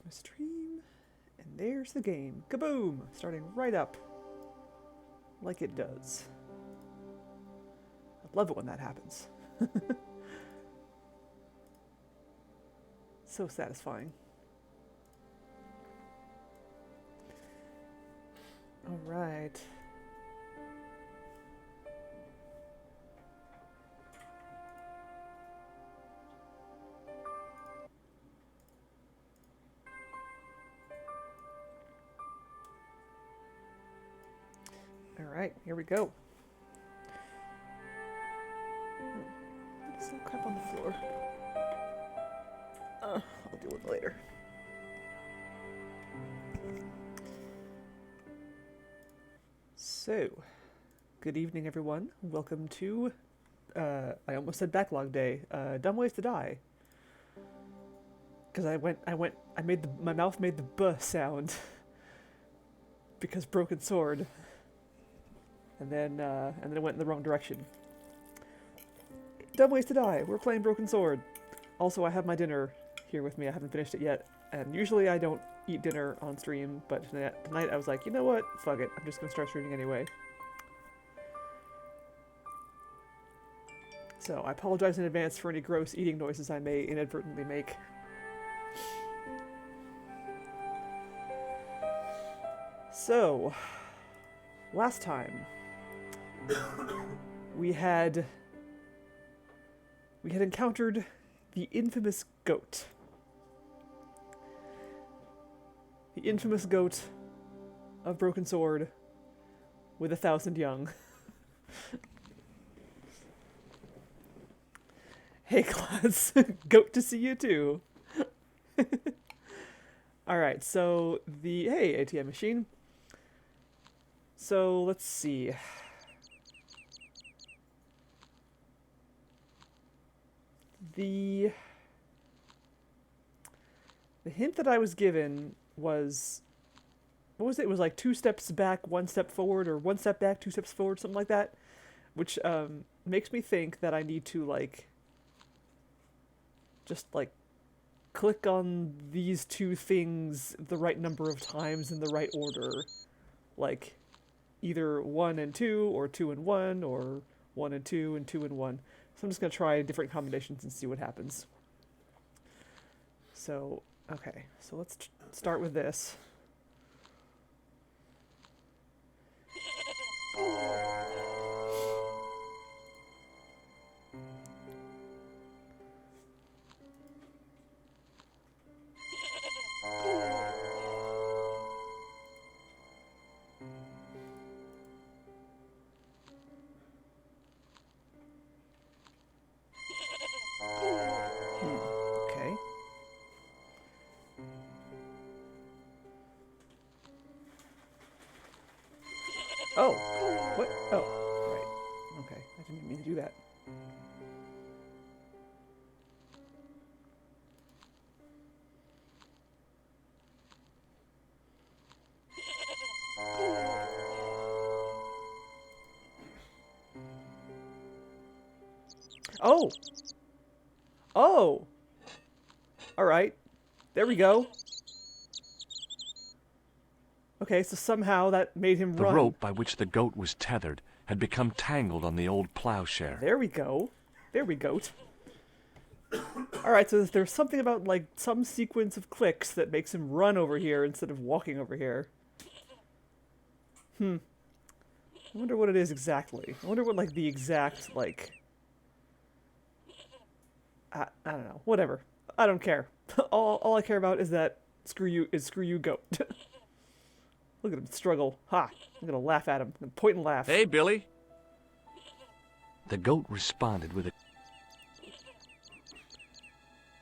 my stream, and there's the game. Kaboom! Starting right up, like it does. I love it when that happens. So satisfying. All right. All right, here we go. There's some crap on the floor. I'll deal with it later. So, good evening, everyone. Welcome to, I almost said Backlog Day, Dumb Ways to Die. Because my mouth made the B sound. Because Broken Sword. And then it went in the wrong direction. Dumb Ways to Die, we're playing Broken Sword. Also, I have my dinner here with me, I haven't finished it yet. And usually I don't eat dinner on stream, but tonight I was like, you know what, fuck it, I'm just gonna start streaming anyway. So, I apologize in advance for any gross eating noises I may inadvertently make. So, last time, we had encountered the infamous goat. The infamous goat of Broken Sword with 1,000 young. Hey class, goat to see you too. Alright, so hey ATM machine. So let's see. The hint that I was given was, what was it? It was like 2 steps back, 1 step forward, or 1 step back, 2 steps forward, something like that. Which makes me think that I need to just click on these 2 things the right number of times in the right order. Like either 1 and 2, or 2 and 1, or 1 and 2, and 2 and 1. So I'm just going to try different combinations and see what happens. So, okay. So let's start with this. Okay. Oh! What? Oh, right. Okay. I didn't mean to do that. Oh! Oh! Alright. There we go. Okay, so somehow that made him run. The rope by which the goat was tethered had become tangled on the old plowshare. There we go. There we go. Alright, so there's something about, some sequence of clicks that makes him run over here instead of walking over here. I wonder what it is exactly. I wonder what, the exact, I don't know. Whatever. I don't care. All I care about is that screw you goat. Look at him struggle. Ha! I'm gonna laugh at him. I'm gonna point and laugh. Hey, Billy! The goat responded with a...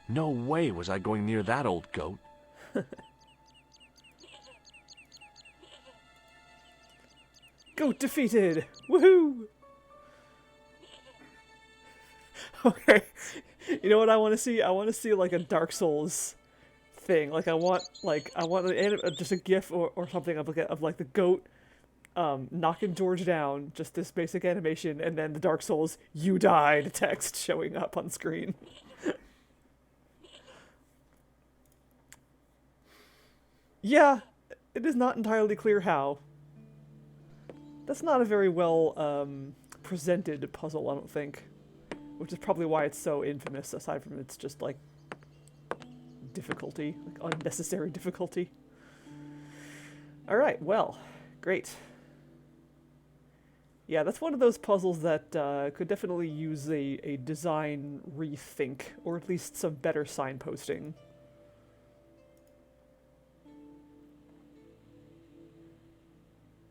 No way was I going near that old goat. Goat defeated! Woohoo! Okay. You know what I want to see? I want to see a Dark Souls thing. I want just a gif or something of the goat knocking George down, just this basic animation, and then the Dark Souls "You died" text showing up on screen. Yeah, it is not entirely clear how. That's not a very well presented puzzle, I don't think. Which is probably why it's so infamous, aside from its just, like, difficulty. Like, unnecessary difficulty. Alright, well, great. Yeah, that's one of those puzzles that could definitely use a design rethink, or at least some better signposting.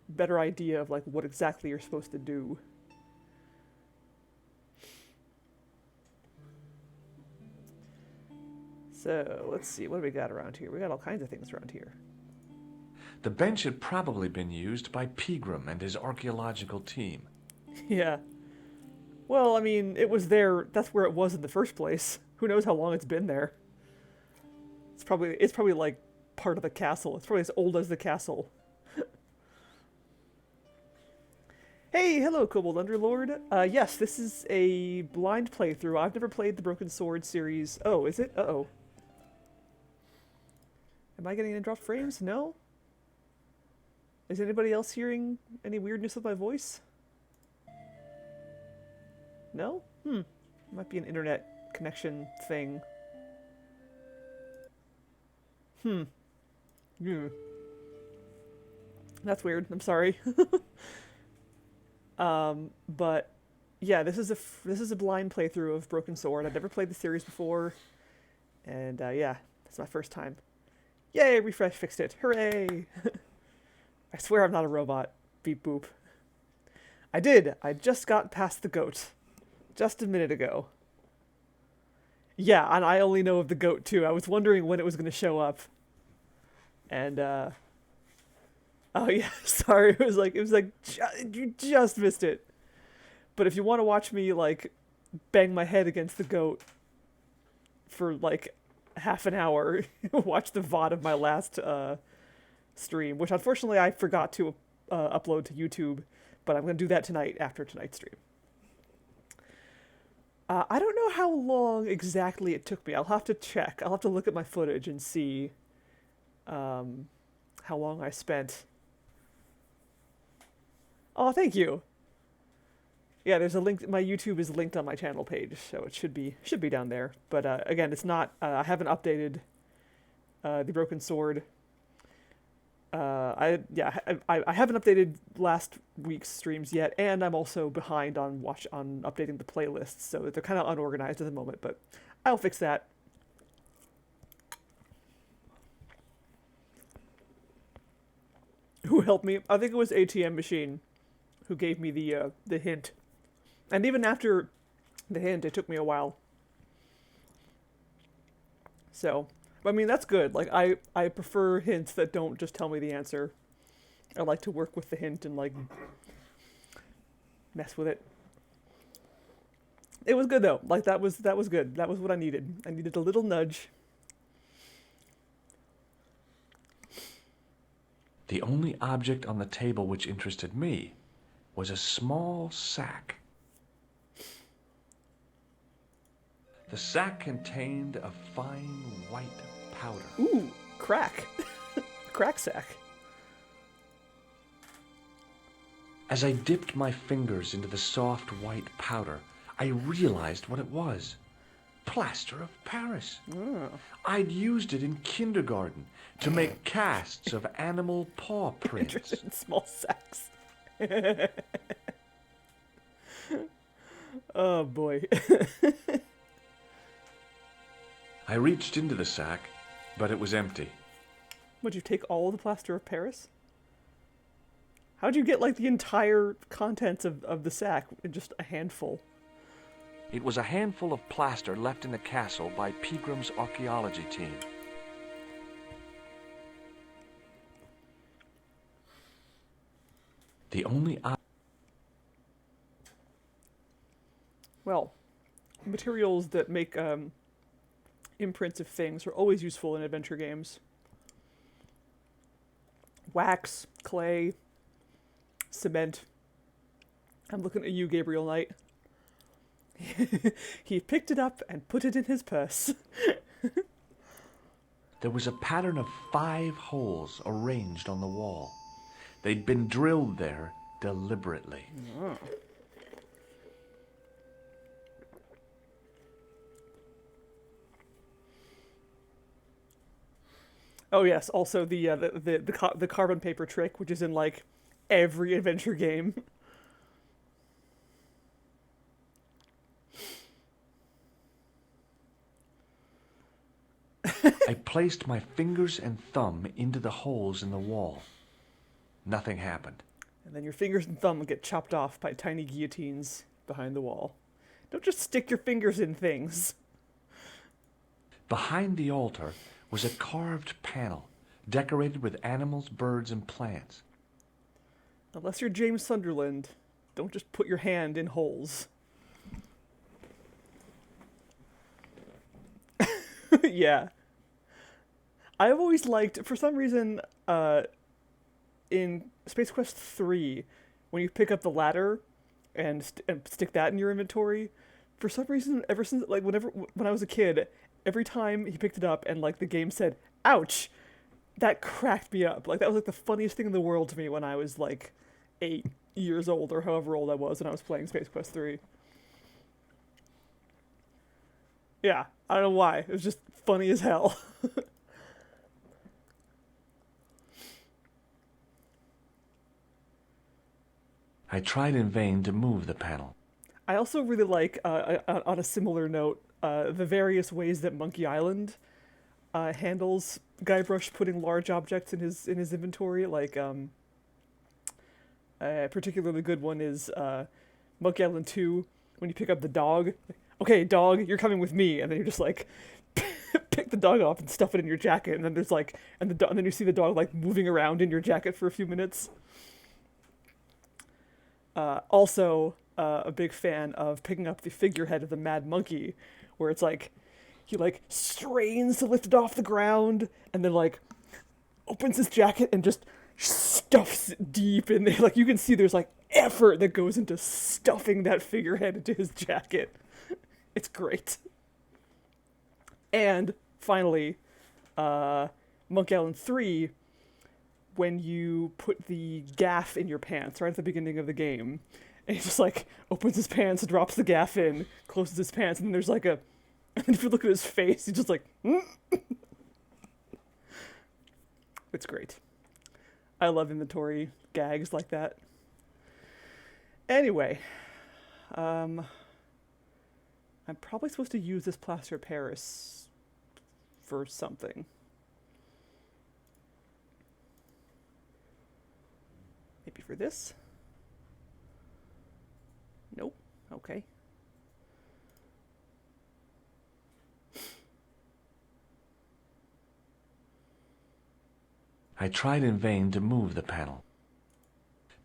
Better idea of, like, what exactly you're supposed to do. So, let's see, what do we got around here? We got all kinds of things around here. The bench had probably been used by Pegram and his archaeological team. Yeah. Well, I mean, it was there, that's where it was in the first place. Who knows how long it's been there? It's probably like part of the castle. It's probably as old as the castle. Hey, hello, Kobold Underlord. Yes, this is a blind playthrough. I've never played the Broken Sword series. Oh, is it? Uh-oh. Am I getting any dropped frames? No? Is anybody else hearing any weirdness with my voice? No? Might be an internet connection thing. Yeah. That's weird. I'm sorry. But yeah, this is a blind playthrough of Broken Sword. I've never played the series before, and yeah, it's my first time. Yay! Refresh fixed it. Hooray! I swear I'm not a robot. Beep boop. I did. I just got past the goat, just a minute ago. Yeah, and I only know of the goat too. I was wondering when it was going to show up, and oh yeah, sorry. It was like you just missed it. But if you want to watch me, like, bang my head against the goat for, like, half an hour, watch the VOD of my last stream, which unfortunately I forgot to upload to YouTube, but I'm going to do that tonight after tonight's stream. I don't know how long exactly it took me. I'll have to check. I'll have to look at my footage and see how long I spent. Oh, thank you. Yeah, there's a link. My YouTube is linked on my channel page, so it should be down there. But again, it's not. I haven't updated the Broken Sword. I haven't updated last week's streams yet, and I'm also behind on updating the playlists, so they're kind of unorganized at the moment. But I'll fix that. Who helped me? I think it was ATM Machine who gave me the hint. And even after the hint, it took me a while. So, I mean, that's good. Like, I prefer hints that don't just tell me the answer. I like to work with the hint and, like, mess with it. It was good, though. Like, that was good. That was what I needed. I needed a little nudge. The only object on the table which interested me was a small sack. The sack contained a fine white powder. Ooh, crack. Crack sack. As I dipped my fingers into the soft white powder, I realized what it was. Plaster of Paris. Oh. I'd used it in kindergarten to make casts of animal paw prints. Interested in small sacks. Oh boy. I reached into the sack, but it was empty. Would you take all of the plaster of Paris? How'd you get, like, the entire contents of the sack in just a handful? It was a handful of plaster left in the castle by Pegram's archaeology team. The only Well, materials that make imprints of things are always useful in adventure games. Wax, clay, cement. I'm looking at you, Gabriel Knight. He picked it up and put it in his purse. there was a pattern of 5 holes arranged on the wall. They'd been drilled there deliberately. Oh. Oh yes, also the carbon paper trick, which is in like every adventure game. I placed my fingers and thumb into the holes in the wall. Nothing happened. And then your fingers and thumb get chopped off by tiny guillotines behind the wall. Don't just stick your fingers in things. Behind the altar was a carved panel decorated with animals, birds, and plants. Unless you're James Sunderland, don't just put your hand in holes. Yeah. I've always liked, for some reason, in Space Quest 3, when you pick up the ladder and stick that in your inventory, for some reason, ever since, like, when I was a kid, every time he picked it up and, like, the game said, ouch, that cracked me up. Like, that was, like, the funniest thing in the world to me when I was, like, 8 years old, or however old I was when I was playing Space Quest 3. Yeah, I don't know why. It was just funny as hell. I tried in vain to move the panel. I also really like, on a similar note, the various ways that Monkey Island handles Guybrush putting large objects in his inventory. Like, a particularly good one is Monkey Island 2, when you pick up the dog. Okay, dog, you're coming with me, and then you just like pick the dog off and stuff it in your jacket, and then there's like, and then you see the dog like moving around in your jacket for a few minutes. Also, a big fan of picking up the figurehead of the Mad Monkey, where it's like, he like strains to lift it off the ground, and then like opens his jacket and just stuffs it deep in there. Like, you can see there's like effort that goes into stuffing that figurehead into his jacket. It's great. And finally, Monkey Island 3, when you put the gaff in your pants right at the beginning of the game, and he just like opens his pants, drops the gaff in, closes his pants, and then there's like and if you look at his face, he's just like, It's great. I love inventory gags like that. Anyway, I'm probably supposed to use this plaster of Paris for something. Maybe for this? Nope. Okay. I tried in vain to move the panel.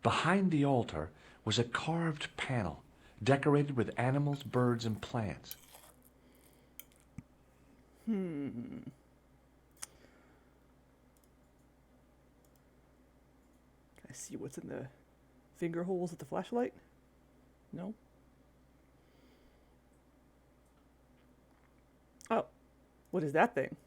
Behind the altar was a carved panel decorated with animals, birds, and plants. Can I see what's in the finger holes of the flashlight? No? Oh, what is that thing?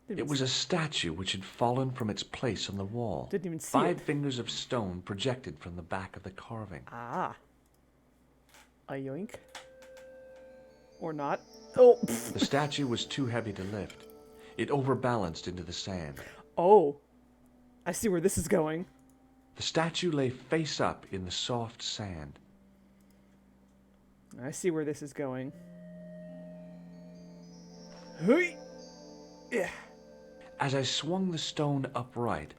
It was a statue which had fallen from its place on the wall. Didn't even see 5 it. fingers of stone projected from the back of the carving. Ah. A yoink. Or not. Oh. The statue was too heavy to lift. It overbalanced into the sand. Oh. I see where this is going. The statue lay face up in the soft sand. I see where this is going. Hey. Yeah. As I swung the stone upright,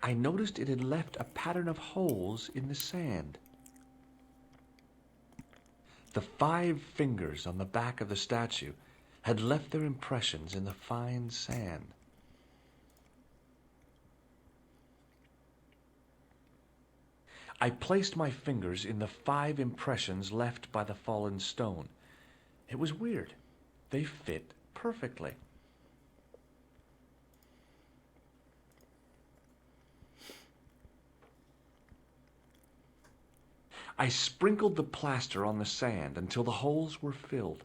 I noticed it had left a pattern of holes in the sand. The 5 fingers on the back of the statue had left their impressions in the fine sand. I placed my fingers in the 5 impressions left by the fallen stone. It was weird. They fit perfectly. I sprinkled the plaster on the sand until the holes were filled.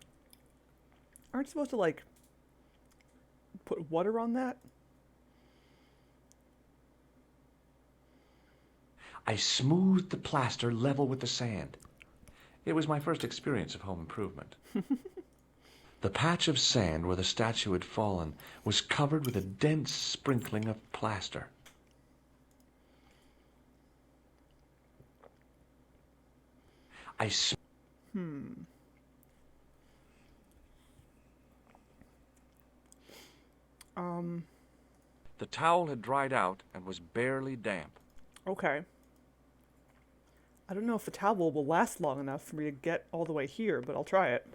Aren't you supposed to, like, put water on that? I smoothed the plaster level with the sand. It was my first experience of home improvement. The patch of sand where the statue had fallen was covered with a dense sprinkling of plaster. I The towel had dried out and was barely damp. Okay. I don't know if the towel will last long enough for me to get all the way here, but I'll try it.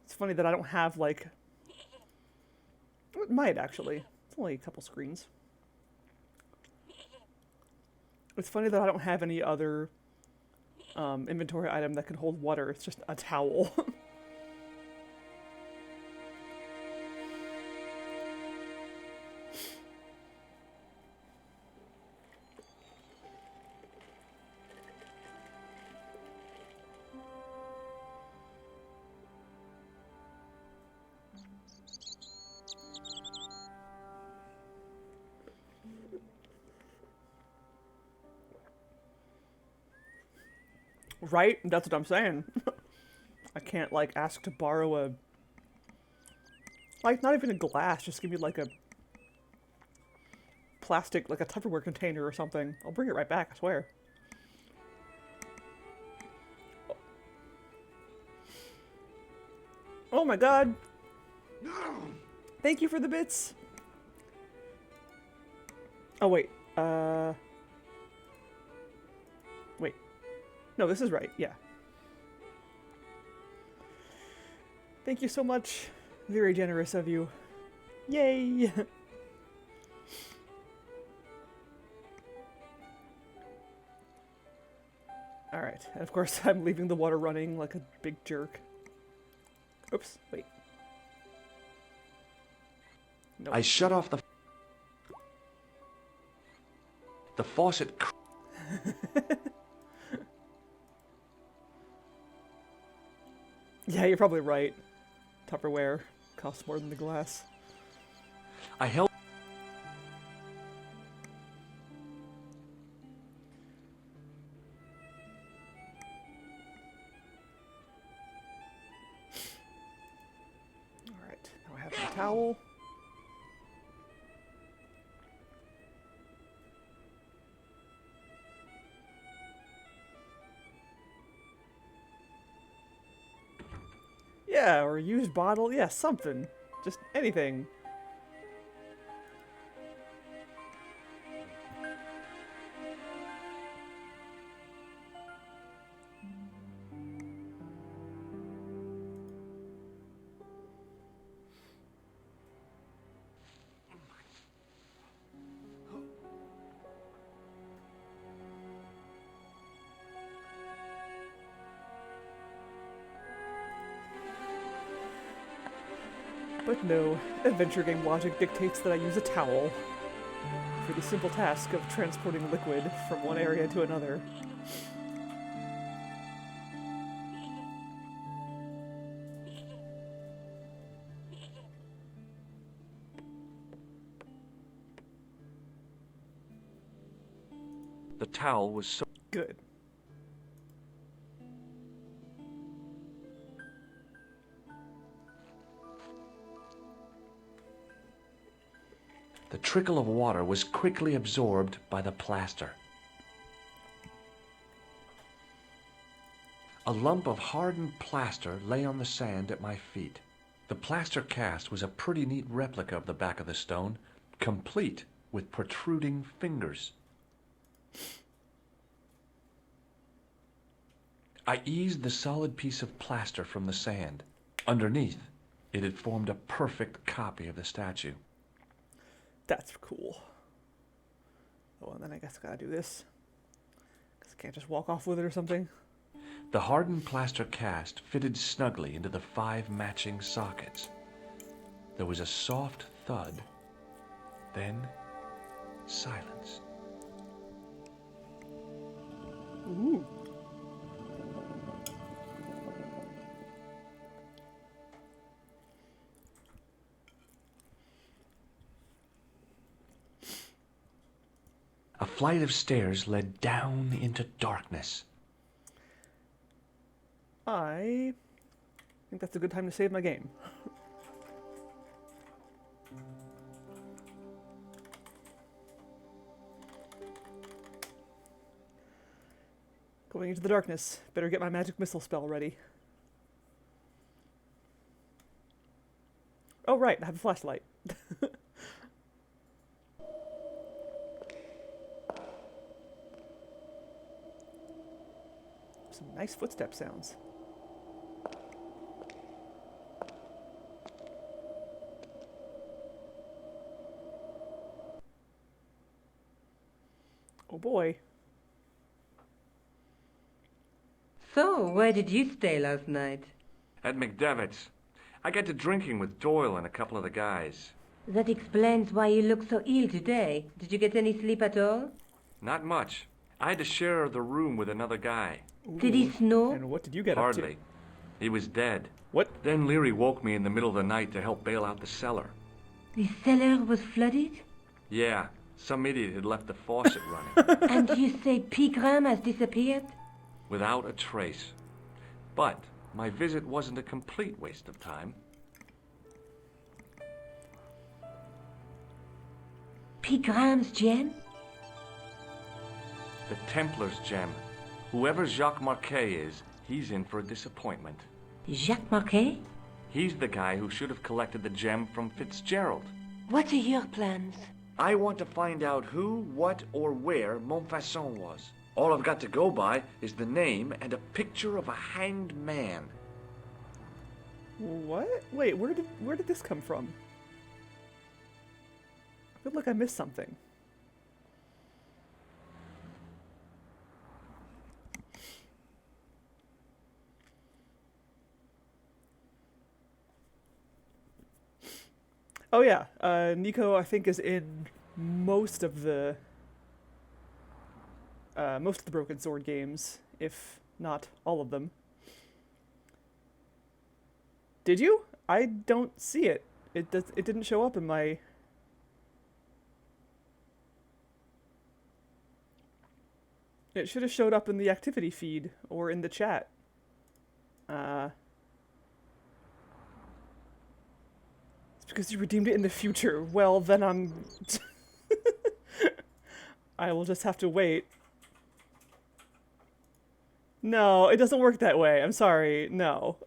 It's funny that I don't have, like... It might, actually. It's only a couple screens. It's funny that I don't have any other inventory item that can hold water. It's just a towel. Right? That's what I'm saying. I can't, like, ask to borrow a... Like, not even a glass. Just give me, like, a plastic, like a Tupperware container or something. I'll bring it right back, I swear. Oh my god! Thank you for the bits! Oh, wait. Wait. No, this is right, yeah. Thank you so much. Very generous of you. Yay! Alright, and of course I'm leaving the water running like a big jerk. Oops, wait. Nope. I shut off the faucet. Yeah, you're probably right. Tupperware costs more than the glass. I held. Alright, now I have my towel. Yeah, or a used bottle. Yeah, something. Just anything. But no, adventure game logic dictates that I use a towel for the simple task of transporting liquid from one area to another. The towel was so Good. The trickle of water was quickly absorbed by the plaster. A lump of hardened plaster lay on the sand at my feet. The plaster cast was a pretty neat replica of the back of the stone, complete with protruding fingers. I eased the solid piece of plaster from the sand. Underneath, it had formed a perfect copy of the statue. That's cool. Oh, and then I guess I gotta do this. Because I can't just walk off with it or something. The hardened plaster cast fitted snugly into the 5 matching sockets. There was a soft thud, then silence. Ooh. flight of stairs led down into darkness. I think that's a good time to save my game. Going into the darkness. Better get my magic missile spell ready. Oh right, I have a flashlight. Some nice footstep sounds. Oh boy. So, where did you stay last night? At McDevitt's. I got to drinking with Doyle and a couple of the guys. That explains why you look so ill today. Did you get any sleep at all? Not much. I had to share the room with another guy. Ooh. Did he snore? And what did you get Hardly. up to? He was dead. What? Then Leary woke me in the middle of the night to help bail out the cellar. The cellar was flooded? Yeah, some idiot had left the faucet running. And you say Pegram has disappeared? Without a trace. But my visit wasn't a complete waste of time. Pegram's gem? The Templars gem. Whoever Jacques Marquet is, he's in for a disappointment. Jacques Marquet? He's the guy who should have collected the gem from Fitzgerald. What are your plans? I want to find out who, what, or where Montfaucon was. All I've got to go by is the name and a picture of a hanged man. What? Wait, where did this come from? I feel like I missed something. Oh yeah, Nico I think is in most of the Broken Sword games, if not all of them. Did you? I don't see it. It didn't show up in my. It should have showed up in the activity feed or in the chat. It's because you redeemed it in the future. Well, then I'm. I will just have to wait. No, it doesn't work that way. I'm sorry. No.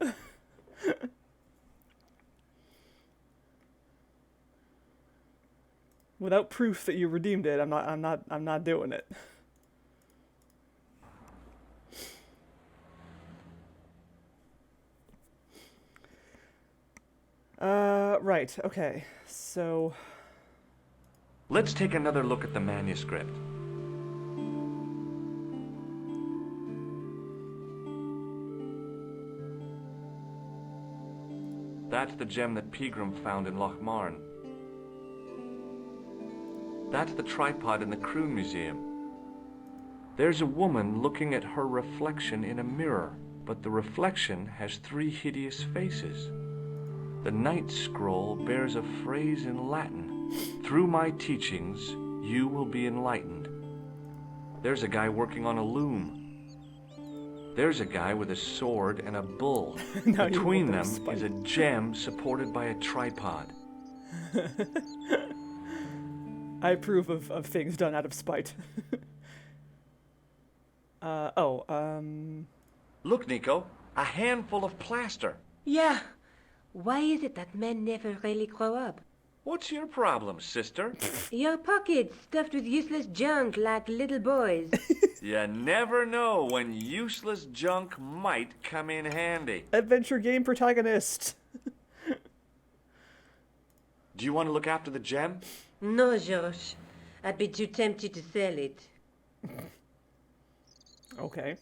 Without proof that you redeemed it, I'm not doing it. Right, okay. So Let's take another look at the manuscript. That's the gem that Pegram found in Lochmarn. That's the tripod in the Croon Museum. There's a woman looking at her reflection in a mirror, but the reflection has 3 hideous faces. The Night Scroll bears a phrase in Latin. Through my teachings, you will be enlightened. There's a guy working on a loom. There's a guy with a sword and a bull. Between them is a gem supported by a tripod. I approve of things done out of spite. Look, Nico, a handful of plaster. Yeah. Why is it that men never really grow up? What's your problem, sister? Your pockets stuffed with useless junk like little boys. You never know when useless junk might come in handy. Adventure game protagonist. Do you want to look after the gem? No, Josh. I'd be too tempted to sell it. Okay.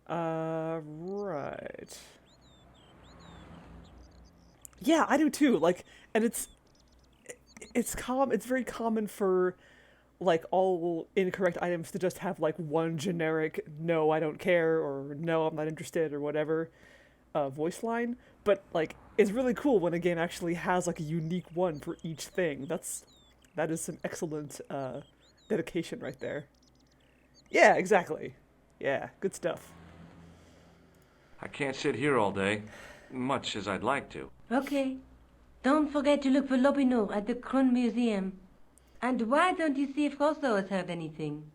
Right. Yeah, I do too. Like, and it's very common for like all incorrect items to just have like one generic "no, I don't care" or "no, I'm not interested" or whatever voice line. But like, it's really cool when a game actually has like a unique one for each thing. That is some excellent dedication right there. Yeah, exactly. Yeah, good stuff. I can't sit here all day, much as I'd like to. Okay. Don't forget to look for Lobino at the Kron Museum. And why don't you see if Rosso has heard anything?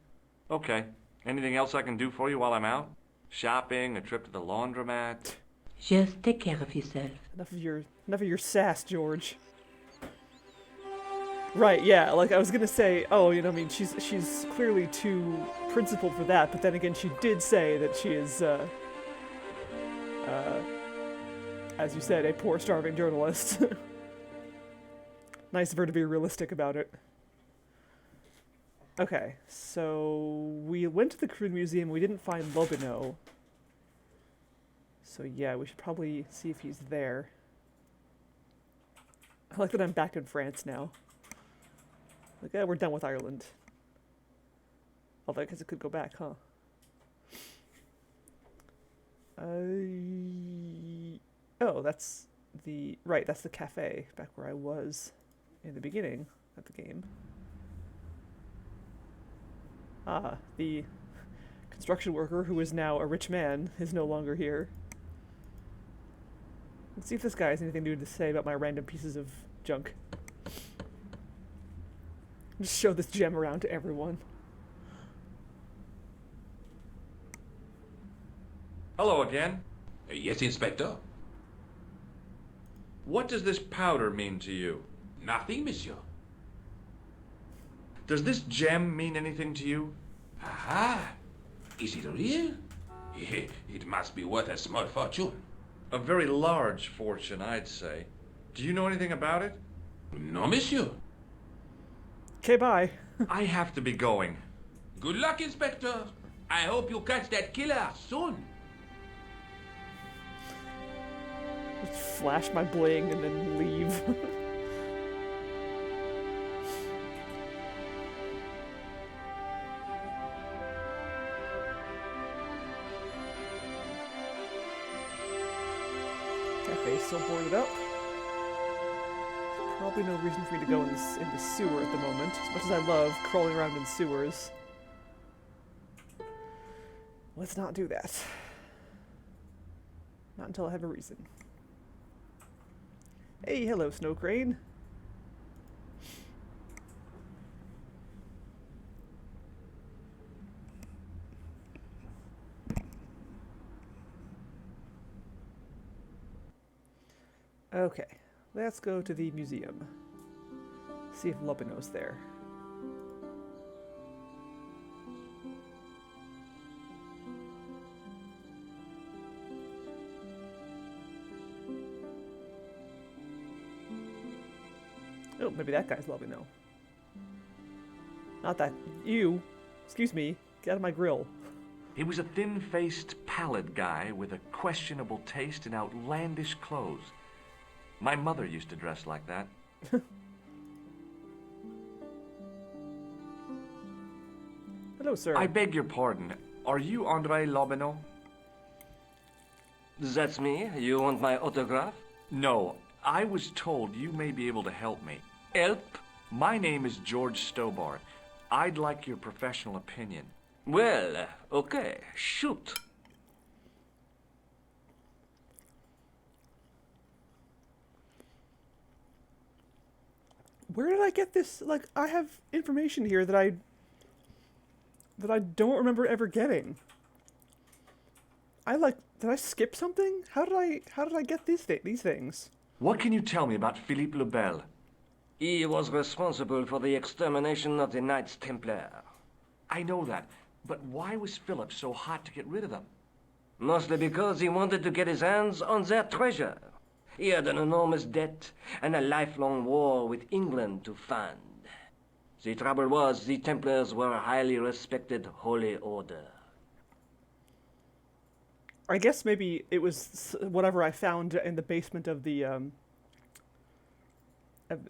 Okay. Anything else I can do for you while I'm out? Shopping, a trip to the laundromat? Just take care of yourself. Enough of your sass, George. Right, yeah, like I was gonna say, oh, you know, I mean, she's clearly too principled for that, but then again, she did say that she is, as you said, a poor, starving journalist. Nice of her to be realistic about it. Okay, so we went to the Crude Museum, we didn't find Lobino. So yeah, we should probably see if he's there. I like that I'm back in France now. Like, yeah, we're done with Ireland. Although I guess it could go back, huh? Oh, that's the... Right, that's the cafe, back where I was in the beginning of the game. Ah, the construction worker who is now a rich man is no longer here. Let's see if this guy has anything new to say about my random pieces of junk. Just show this gem around to everyone. Hello again. Yes, Inspector. What does this powder mean to you? Nothing, monsieur. Does this gem mean anything to you? Aha! Is it real? It must be worth a small fortune. A very large fortune, I'd say. Do you know anything about it? No, monsieur. Okay, bye. I have to be going. Good luck, Inspector. I hope you catch that killer soon. Just flash my bling and then leave. Cafe's still boarded up. There's probably no reason for me to go in the sewer at the moment, as much as I love crawling around in sewers. Let's not do that. Not until I have a reason. Hey, hello, Snow Crane. Okay, let's go to the museum. See if Lobino's there. Oh, maybe that guy's Lobino. Not that. You. Excuse me. Get out of my grill. He was a thin-faced, pallid guy with a questionable taste in outlandish clothes. My mother used to dress like that. Hello, sir. I beg your pardon. Are you Andre Lobino? That's me. You want my autograph? No. I was told you may be able to help me. Help? My name is George Stobart. I'd like your professional opinion. Well, okay. Shoot. Where did I get this? Like, I have information here that I don't remember ever getting. Did I skip something? How did I get these things? What can you tell me about Philippe le Bel? He was responsible for the extermination of the Knights Templar. I know that, but why was Philip so hot to get rid of them? Mostly because he wanted to get his hands on their treasure. He had an enormous debt and a lifelong war with England to fund. The trouble was, the Templars were a highly respected holy order. I guess maybe it was whatever I found in the basement of the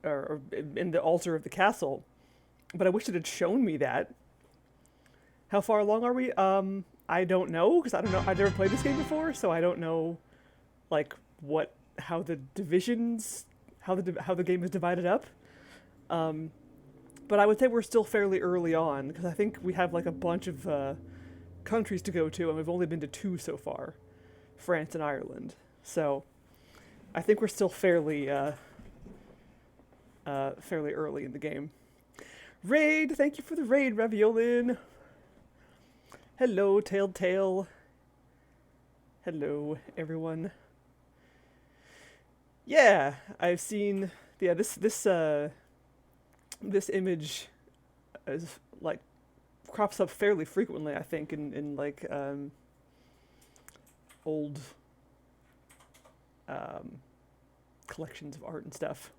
or in the altar of the castle, but I wish it had shown me that. How far along are we? I don't know, because I don't know. I've never played this game before, so I don't know, like, how the divisions, how the game is divided up. But I would say we're still fairly early on, because I think we have like a bunch of countries to go to, and we've only been to 2 so far, France and Ireland. So I think we're still fairly early in the game. Raid, thank you for the raid, Raviolin. Hello, Tail. Hello, everyone. Yeah, I've seen. Yeah, this image is like crops up fairly frequently, I think, in like old collections of art and stuff.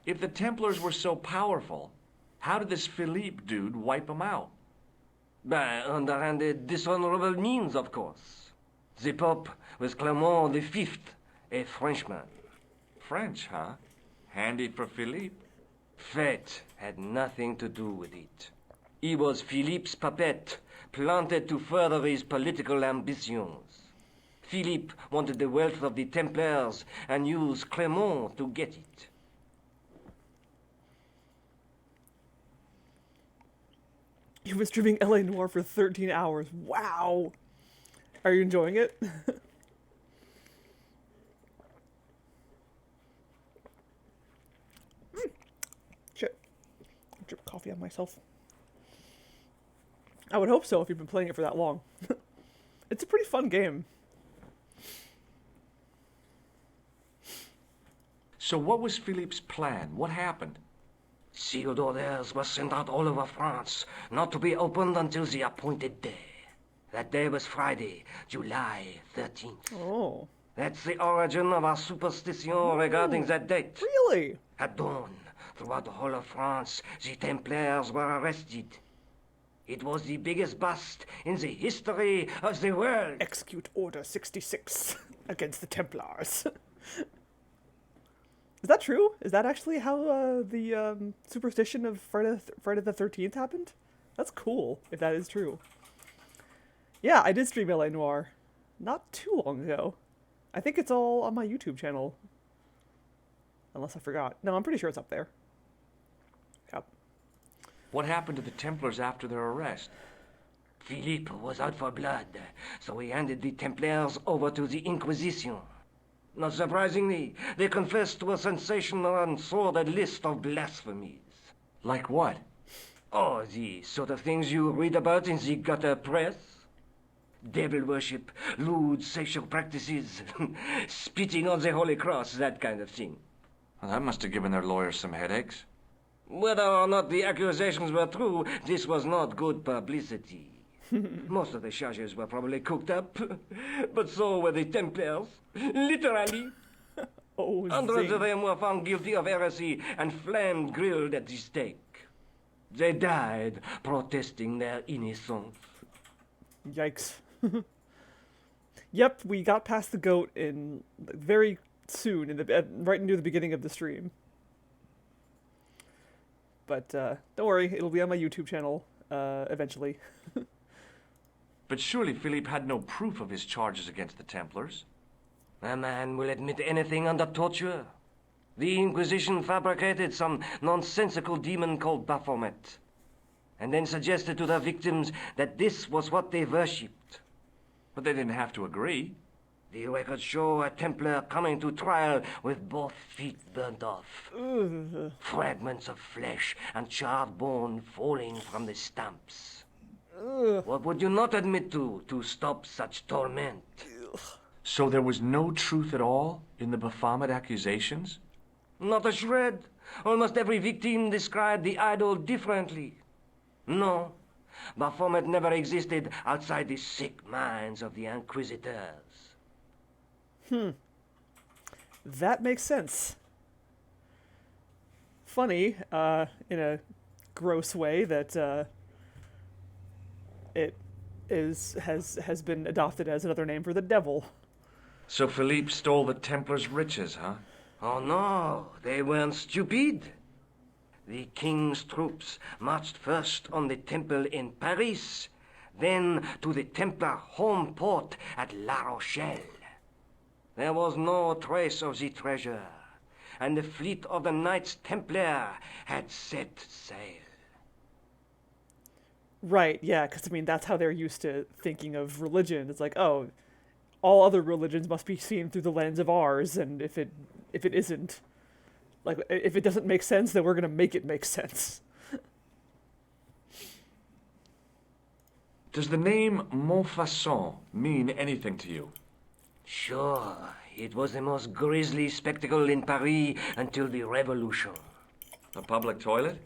If the Templars were so powerful, how did this Philippe dude wipe them out? By underhanded, dishonorable means, of course. The Pope was Clement V, a Frenchman. French, huh? Handy for Philippe. Fate had nothing to do with it. He was Philippe's puppet, planted to further his political ambitions. Philippe wanted the wealth of the Templars and used Clement to get it. He was streaming LA Noire for 13 hours. Wow! Are you enjoying it? Shit. I dripped coffee on myself. I would hope so if you've been playing it for that long. It's a pretty fun game. So what was Philippe's plan? What happened? Sealed orders were sent out all over France, not to be opened until the appointed day. That day was Friday, July 13th. Oh. That's the origin of our superstition regarding that date. Really? At dawn, throughout the whole of France, the Templars were arrested. It was the biggest bust in the history of the world. Execute Order 66 against the Templars. Is that true? Is that actually how the superstition of Friday the 13th happened? That's cool, if that is true. Yeah, I did stream LA Noire not too long ago. I think it's all on my YouTube channel. Unless I forgot. No, I'm pretty sure it's up there. Yep. What happened to the Templars after their arrest? Philippe was out for blood, so he handed the Templars over to the Inquisition. Not surprisingly, they confessed to a sensational and sordid list of blasphemies. Like what? Oh, the sort of things you read about in the gutter press. Devil worship, lewd sexual practices, spitting on the Holy Cross, that kind of thing. Well, that must have given their lawyers some headaches. Whether or not the accusations were true, this was not good publicity. Most of the charges were probably cooked up, but so were the Templars. Literally. Oh, Hundreds of zing. them were found guilty of heresy and flamed grilled at the stake. They died protesting their innocence. Yikes. Yep, we got past the goat in very soon, right near the beginning of the stream. But don't worry, it'll be on my YouTube channel eventually. But surely Philippe had no proof of his charges against the Templars. A man will admit anything under torture. The Inquisition fabricated some nonsensical demon called Baphomet, and then suggested to their victims that this was what they worshipped. But they didn't have to agree. The records show a Templar coming to trial with both feet burnt off. Ugh. Fragments of flesh and charred bone falling from the stumps. Ugh. What would you not admit to stop such torment? So there was no truth at all in the Baphomet accusations? Not a shred. Almost every victim described the idol differently. No, Baphomet never existed outside the sick minds of the Inquisitors. That makes sense. Funny, in a gross way, that it has been adopted as another name for the devil. So Philippe stole the Templars' riches, huh? Oh no, they weren't stupid. The king's troops marched first on the temple in Paris, then to the Templar home port at La Rochelle. There was no trace of the treasure, and the fleet of the Knights Templar had set sail. Right, yeah, because I mean that's how they're used to thinking of religion. It's like, oh, all other religions must be seen through the lens of ours, and if it isn't, like if it doesn't make sense, then we're gonna make it make sense. Does the name Montfaucon mean anything to you? Sure, it was the most grisly spectacle in Paris until the Revolution. A public toilet?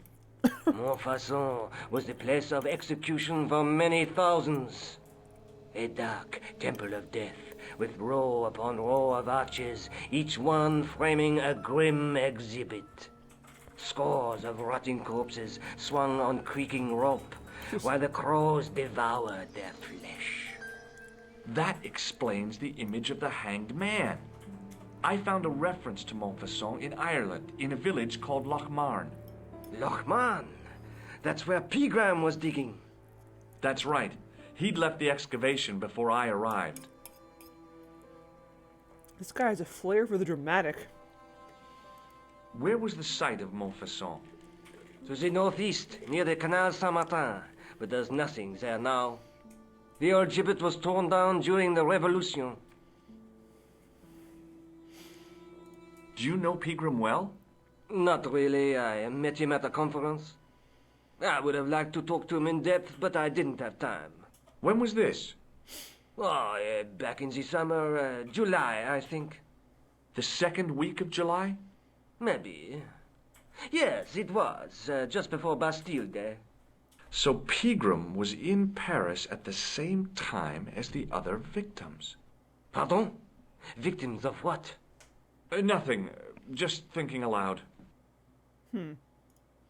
Montfaucon was the place of execution for many thousands. A dark temple of death, with row upon row of arches, each one framing a grim exhibit. Scores of rotting corpses swung on creaking rope, while the crows devoured their flesh. That explains the image of the hanged man. I found a reference to Montfaucon in Ireland, in a village called Lochmarn. Lochmarn, that's where Pegram was digging. That's right. He'd left the excavation before I arrived. This guy has a flair for the dramatic. Where was the site of Montfaucon? To the northeast, near the Canal Saint-Martin, but there's nothing there now. The old gibbet was torn down during the Revolution. Do you know Pegram well? Not really. I met him at a conference. I would have liked to talk to him in depth, but I didn't have time. When was this? Oh, back in the summer, July, I think. The second week of July? Maybe. Yes, it was, just before Bastille Day. So Pegram was in Paris at the same time as the other victims. Pardon? Victims of what? Nothing. Just thinking aloud.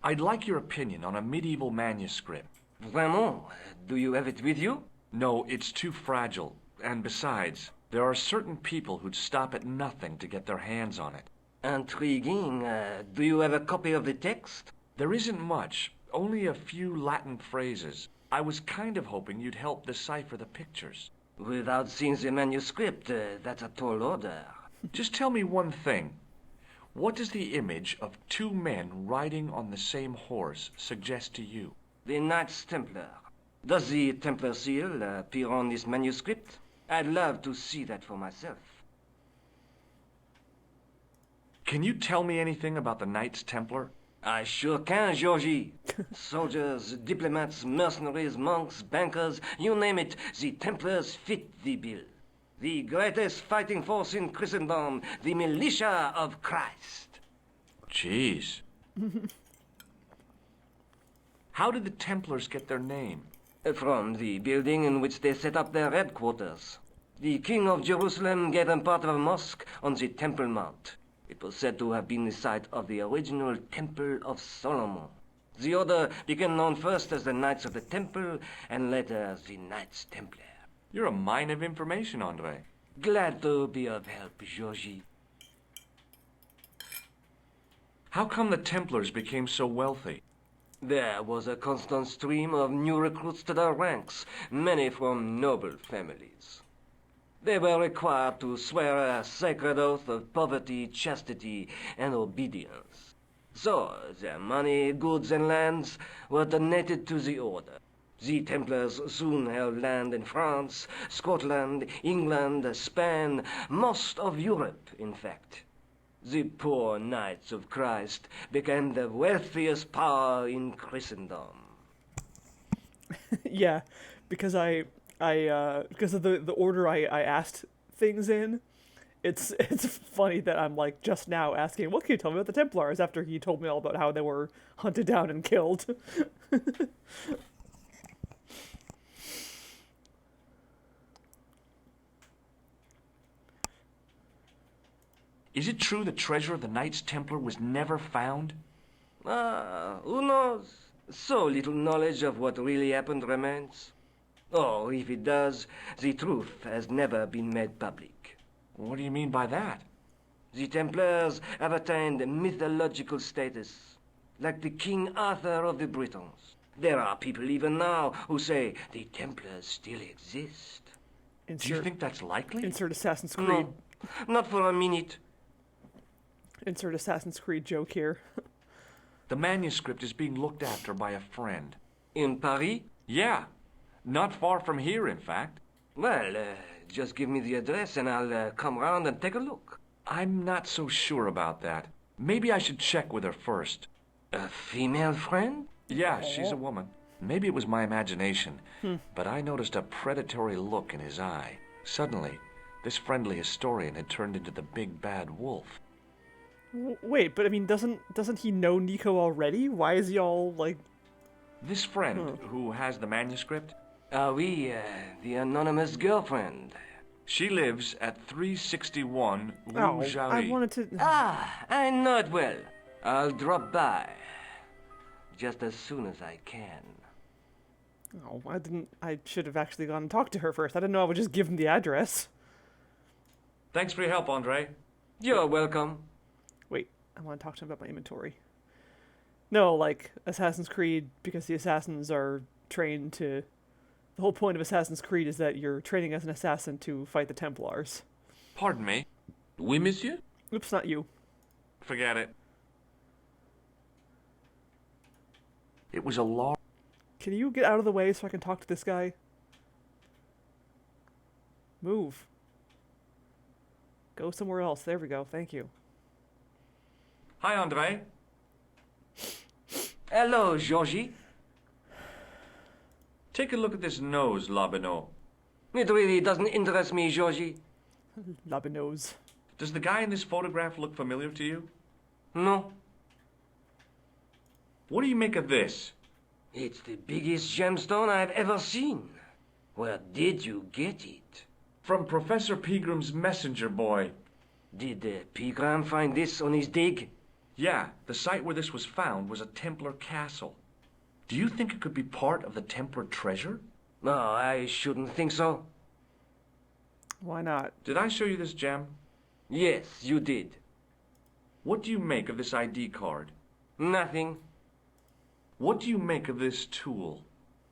I'd like your opinion on a medieval manuscript. Vraiment? Do you have it with you? No, it's too fragile. And besides, there are certain people who'd stop at nothing to get their hands on it. Intriguing. Do you have a copy of the text? There isn't much, only a few Latin phrases. I was kind of hoping you'd help decipher the pictures. Without seeing the manuscript, that's a tall order. Just tell me one thing. What does the image of two men riding on the same horse suggest to you? The Knights Templar. Does the Templar seal appear on this manuscript? I'd love to see that for myself. Can you tell me anything about the Knights Templar? I sure can, Georgie. Soldiers, diplomats, mercenaries, monks, bankers, you name it, the Templars fit the bill. The greatest fighting force in Christendom, the militia of Christ. Jeez. How did the Templars get their name? From the building in which they set up their headquarters. The King of Jerusalem gave them part of a mosque on the Temple Mount. It was said to have been the site of the original Temple of Solomon. The order became known first as the Knights of the Temple, and later as the Knights Templar. You're a mine of information, Andre. Glad to be of help, Georgie. How come the Templars became so wealthy? There was a constant stream of new recruits to their ranks, many from noble families. They were required to swear a sacred oath of poverty, chastity, and obedience. So, their money, goods, and lands were donated to the order. The Templars soon held land in France, Scotland, England, Spain, most of Europe, in fact. The poor Knights of Christ became the wealthiest power in Christendom. Yeah, because because of the order I asked things in, it's funny that I'm like just now asking, what can you tell me about the Templars after he told me all about how they were hunted down and killed. Is it true the treasure of the Knights Templar was never found? Who knows? So little knowledge of what really happened remains. Or, if it does, the truth has never been made public. What do you mean by that? The Templars have attained mythological status, like the King Arthur of the Britons. There are people even now who say the Templars still exist. Do you think that's likely? Insert Assassin's Creed. No, not for a minute. Insert Assassin's Creed joke here. The manuscript is being looked after by a friend. In Paris? Yeah, not far from here, in fact. Well, just give me the address and I'll come round and take a look. I'm not so sure about that. Maybe I should check with her first. A female friend? Yeah, she's a woman. Maybe it was my imagination, but I noticed a predatory look in his eye. Suddenly, this friendly historian had turned into the big bad wolf. Wait, but I mean, doesn't he know Nico already? Why is he all like? This friend, who has the manuscript, Oui, the anonymous girlfriend. she lives at 361 Rue Oh, Jarry. I wanted to. Ah, I know it well. I'll drop by. Just as soon as I can. Oh, I didn't. I should have actually gone and talked to her first. I didn't know I would just give him the address. Thanks for your help, Andre. You're welcome. Wait, I want to talk to him about my inventory. No, like Assassin's Creed, because the assassins are trained to. The whole point of Assassin's Creed is that you're training as an assassin to fight the Templars. Pardon me. Oui, monsieur? Oops, not you. Forget it. It was a large... Can you get out of the way so I can talk to this guy? Move. Go somewhere else. There we go. Thank you. Hi, Andre. Hello, Georgie. Take a look at this nose, Lobino. It really doesn't interest me, Georgie. Labinos. Does the guy in this photograph look familiar to you? No. What do you make of this? It's the biggest gemstone I've ever seen. Where did you get it? From Professor Pegram's messenger boy. Did Pegram find this on his dig? Yeah, the site where this was found was a Templar castle. Do you think it could be part of the Templar treasure? No, I shouldn't think so. Why not? Did I show you this gem? Yes, you did. What do you make of this ID card? Nothing. What do you make of this tool?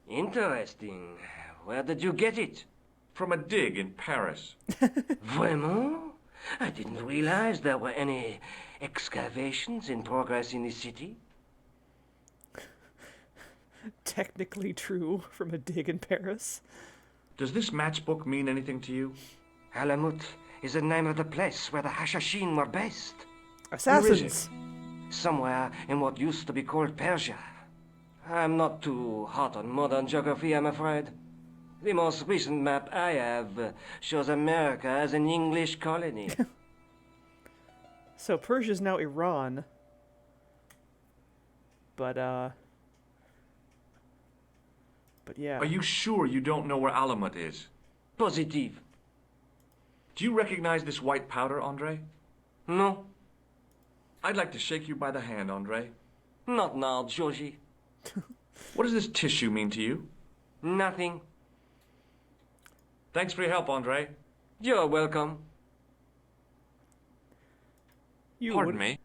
Interesting. Where did you get it? From a dig in Paris. Vraiment? I didn't realize there were any excavations in progress in the city. Technically true from a dig in Paris. Does this matchbook mean anything to you? Alamut is the name of the place where the Hashashin were based. Assassins! Somewhere in what used to be called Persia. I'm not too hot on modern geography, I'm afraid. The most recent map I have shows America as an English colony. So Persia's now Iran. But yeah. Are you sure you don't know where Alamut is? Positive. Do you recognize this white powder, Andre? No, I'd like to shake you by the hand, Andre. not now, Georgie. What does this tissue mean to you? Nothing. Thanks for your help, Andre. You're welcome. You, Pardon what, me.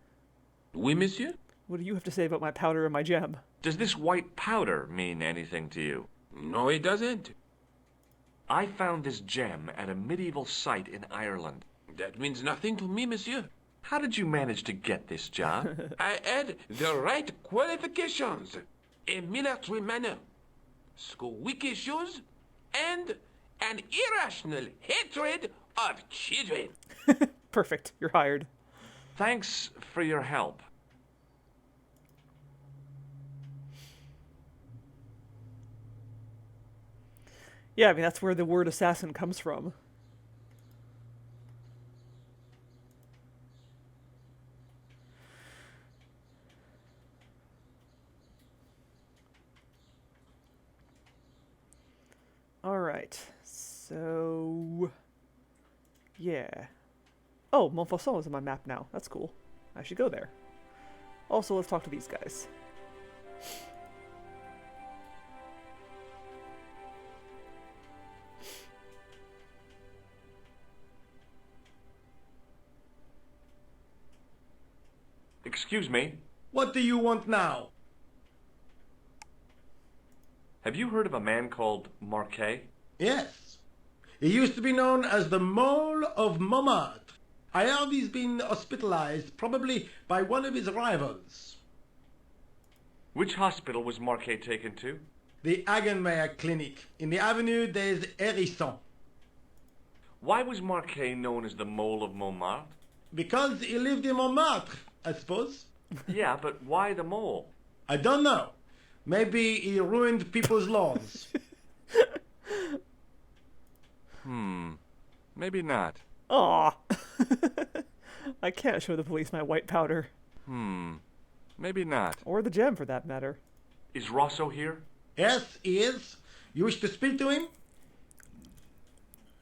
Oui, monsieur? what do you have to say about my powder and my gem? Does this white powder mean anything to you? No, it doesn't. I found this gem at a medieval site in Ireland. That means nothing to me, monsieur. How did you manage to get this, John? I had the right qualifications. A military manner, squeaky shoes, and an irrational hatred of children. Perfect. You're hired. Thanks for your help. Yeah, I mean, that's where the word assassin comes from. Alright, so... yeah. Oh, Montfaucon is on my map now. That's cool. I should go there. Also, let's talk to these guys. Excuse me. What do you want now? Have you heard of a man called Marquet? Yes. He used to be known as the Mole of Montmartre. I heard he's been hospitalized, probably by one of his rivals. Which hospital was Marquet taken to? The Hagenmeyer Clinic. In the avenue des Hérissons. Why was Marquet known as the Mole of Montmartre? Because he lived in Montmartre, I suppose. Yeah, but why the mole? I don't know. Maybe he ruined people's lawns. Maybe not. Aw. I can't show the police my white powder. Maybe not. Or the gem, for that matter. Is Rosso here? Yes, he is. You wish to speak to him?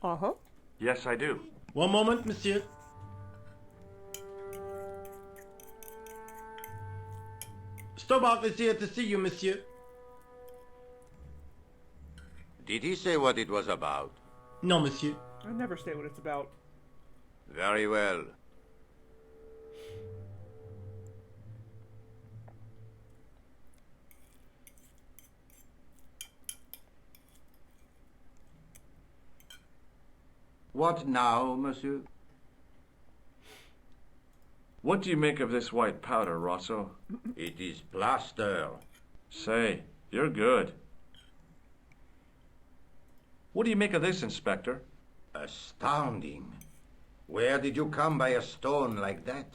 Uh-huh. Yes, I do. One moment, monsieur. Stobart is here to see you, monsieur. Did he say what it was about? No, monsieur. I never say what it's about. Very well. What now, monsieur? What do you make of this white powder, Rosso? It is plaster. Say, you're good. What do you make of this, Inspector? Astounding. Where did you come by a stone like that?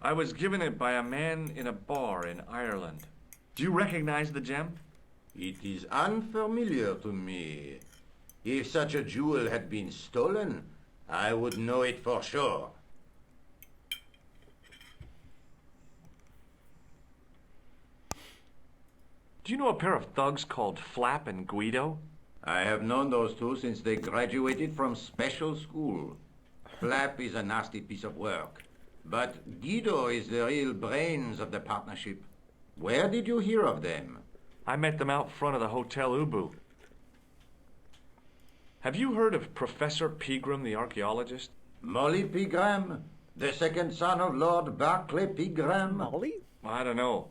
I was given it by a man in a bar in Ireland. Do you recognize the gem? It is unfamiliar to me. If such a jewel had been stolen, I would know it for sure. Do you know a pair of thugs called Flap and Guido? I have known those two since they graduated from special school. Flap is a nasty piece of work, but Guido is the real brains of the partnership. Where did you hear of them? I met them out front of the Hotel Ubu. Have you heard of Professor Pegram, the archaeologist? Molly Pegram, the second son of Lord Barclay Pegram. Molly? I don't know.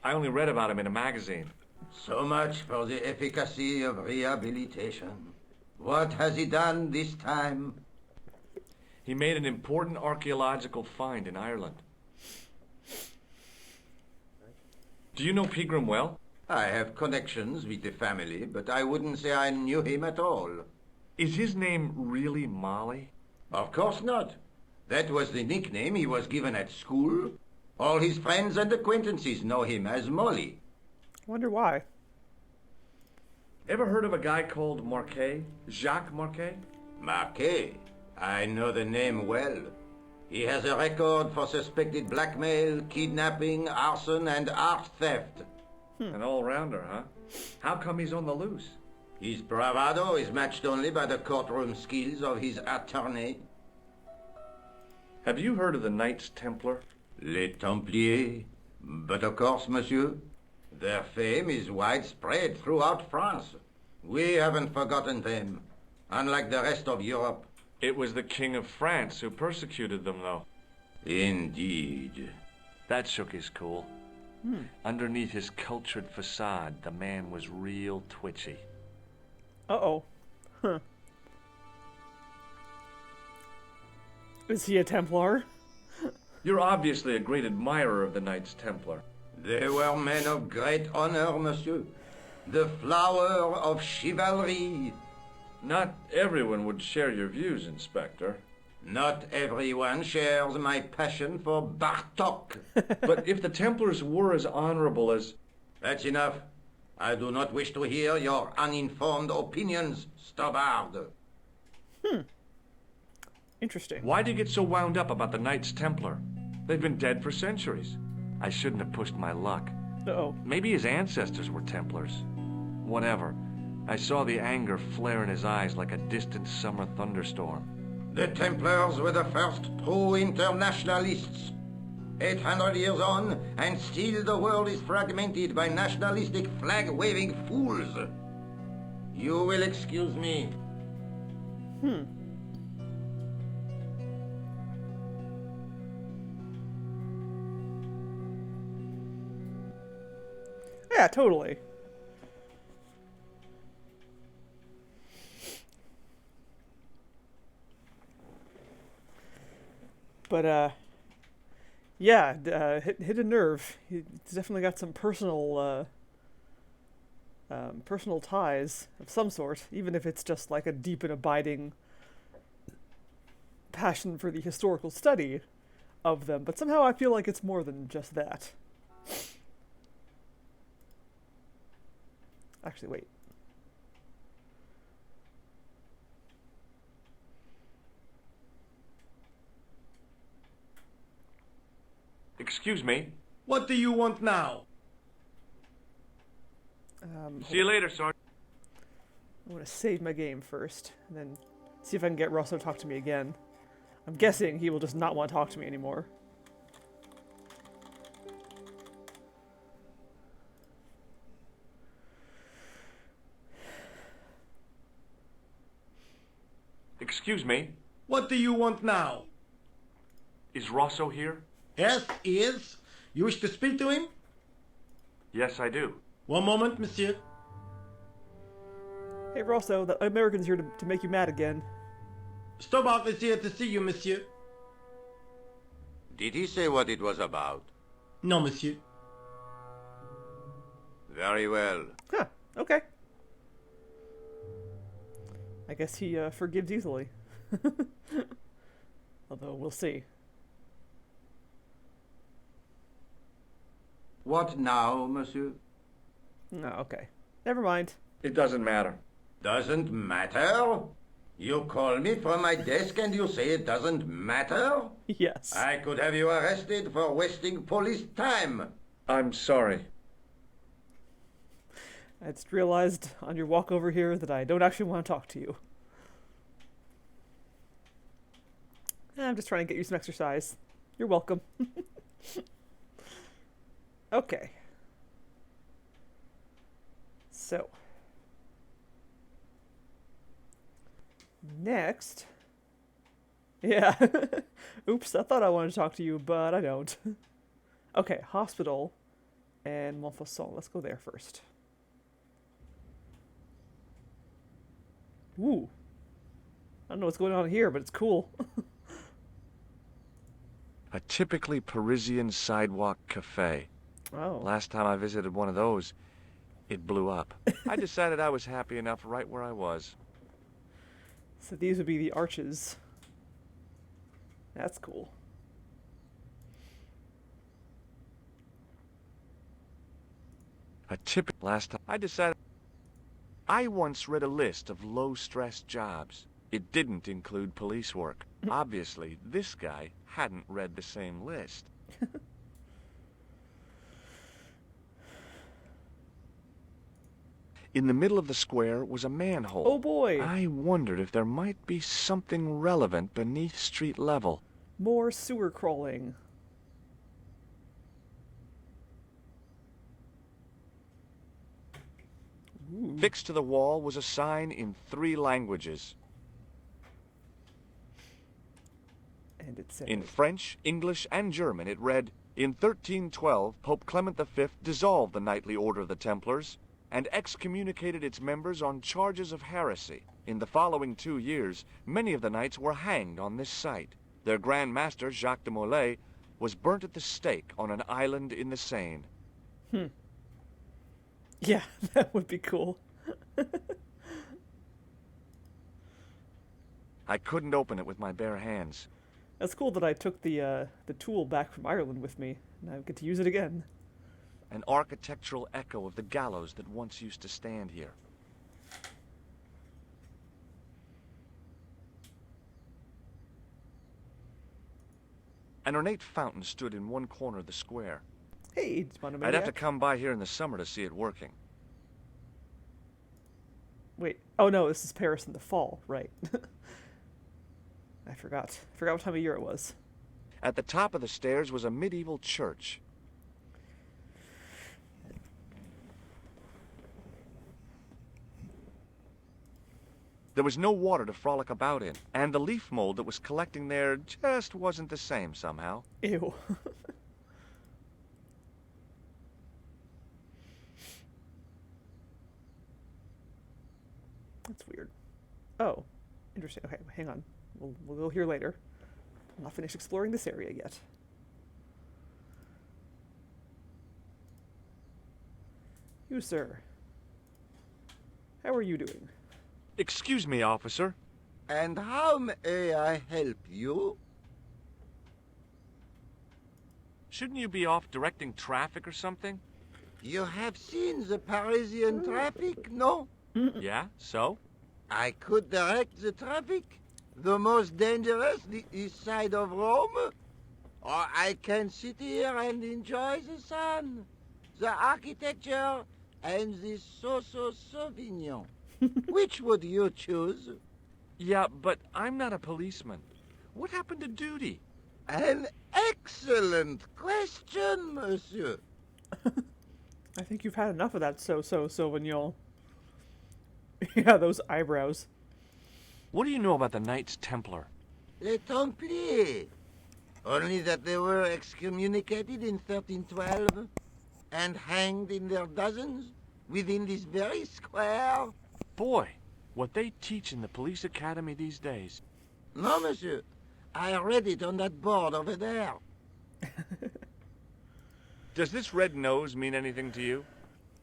I only read about him in a magazine. So much for the efficacy of rehabilitation. What has he done this time? He made an important archaeological find in Ireland. Do you know Pegram well? I have connections with the family, but I wouldn't say I knew him at all. Is his name really Molly? Of course not. That was the nickname he was given at school. All his friends and acquaintances know him as Molly. Wonder why. Ever heard of a guy called Marquet? Jacques Marquet? Marquet. I know the name well. He has a record for suspected blackmail, kidnapping, arson, and art theft. An all-rounder, huh? How come he's on the loose? His bravado is matched only by the courtroom skills of his attorney. Have you heard of the Knights Templar? Les Templiers. But of course, monsieur, their fame is widespread throughout France. We haven't forgotten them, unlike the rest of Europe. It was the King of France who persecuted them, though. Indeed. That shook his cool. Underneath his cultured facade, the man was real twitchy. Uh-oh. Huh. Is he a Templar? You're obviously a great admirer of the Knights Templar. They were men of great honor, monsieur. The flower of chivalry. Not everyone would share your views, Inspector. Not everyone shares my passion for Bartok. But if the Templars were as honorable as... That's enough. I do not wish to hear your uninformed opinions, Stobbard. Interesting. Why do you get so wound up about the Knights Templar? They've been dead for centuries. I shouldn't have pushed my luck. Uh-oh. Maybe his ancestors were Templars. Whatever. I saw the anger flare in his eyes like a distant summer thunderstorm. The Templars were the first true internationalists. 800 years on, and still the world is fragmented by nationalistic flag-waving fools. You will excuse me. Yeah, totally. But yeah, hit a nerve. He's definitely got some personal ties of some sort, even if it's just like a deep and abiding passion for the historical study of them. But somehow I feel like it's more than just that. Actually, wait. Excuse me. What do you want now? See you later, Sergeant. I want to save my game first, and then see if I can get Russo to talk to me again. I'm guessing he will just not want to talk to me anymore. Excuse me. What do you want now? Is Rosso here? Yes, he is. You wish to speak to him? Yes, I do. One moment, monsieur. Hey, Russo, the American's here to make you mad again. Stobart is here to see you, monsieur. Did he say what it was about? No, monsieur. Very well. Huh, okay. I guess he forgives easily. Although, we'll see. What now, monsieur? No, okay. Never mind. It doesn't matter. Doesn't matter? You call me from my desk and you say it doesn't matter? Yes. I could have you arrested for wasting police time. I'm sorry. I just realized on your walk over here that I don't actually want to talk to you. I'm just trying to get you some exercise. You're welcome. Okay. So. Next. Yeah. Oops, I thought I wanted to talk to you, but I don't. Okay, hospital and Montfaucon. Let's go there first. Ooh. I don't know what's going on here, but it's cool. A typically Parisian sidewalk cafe. Oh. Last time I visited one of those, it blew up. I decided I was happy enough right where I was. So these would be the arches. That's cool. Last time I decided I once read a list of low-stress jobs. It didn't include police work. Obviously, this guy hadn't read the same list. In the middle of the square was a manhole. Oh boy! I wondered if there might be something relevant beneath street level. More sewer crawling. Ooh. Fixed to the wall was a sign in 3 languages. And it said... In French, English, and German it read, "In 1312, Pope Clement V dissolved the knightly order of the Templars and excommunicated its members on charges of heresy. In the following 2 years, many of the knights were hanged on this site. Their Grand Master, Jacques de Molay, was burnt at the stake on an island in the Seine." Yeah, that would be cool. I couldn't open it with my bare hands. That's cool that I took the tool back from Ireland with me, and I get to use it again. An architectural echo of the gallows that once used to stand here. An ornate fountain stood in one corner of the square. Hey, do you want to I'd have to come by here in the summer to see it working. Wait, oh no, this is Paris in the fall, right. I forgot what time of year it was. At the top of the stairs was a medieval church. There was no water to frolic about in, and the leaf mold that was collecting there just wasn't the same somehow. Ew. That's weird. Oh, interesting. Okay, hang on. We'll go here later. I'm not finished exploring this area yet. You, sir. How are you doing? Excuse me, officer. And how may I help you? Shouldn't you be off directing traffic or something? You have seen the Parisian traffic, no? Yeah, so? I could direct the traffic. The most dangerous, the east side of Rome. Or I can sit here and enjoy the sun, the architecture, and the Sauvignon. Which would you choose? Yeah, but I'm not a policeman. What happened to duty? An excellent question, monsieur. I think you've had enough of that Sauvignon. Yeah, those eyebrows. What do you know about the Knights Templar? Les Templiers. Only that they were excommunicated in 1312 and hanged in their dozens within this very square. Boy, what they teach in the police academy these days. No, monsieur. I read it on that board over there. Does this red nose mean anything to you?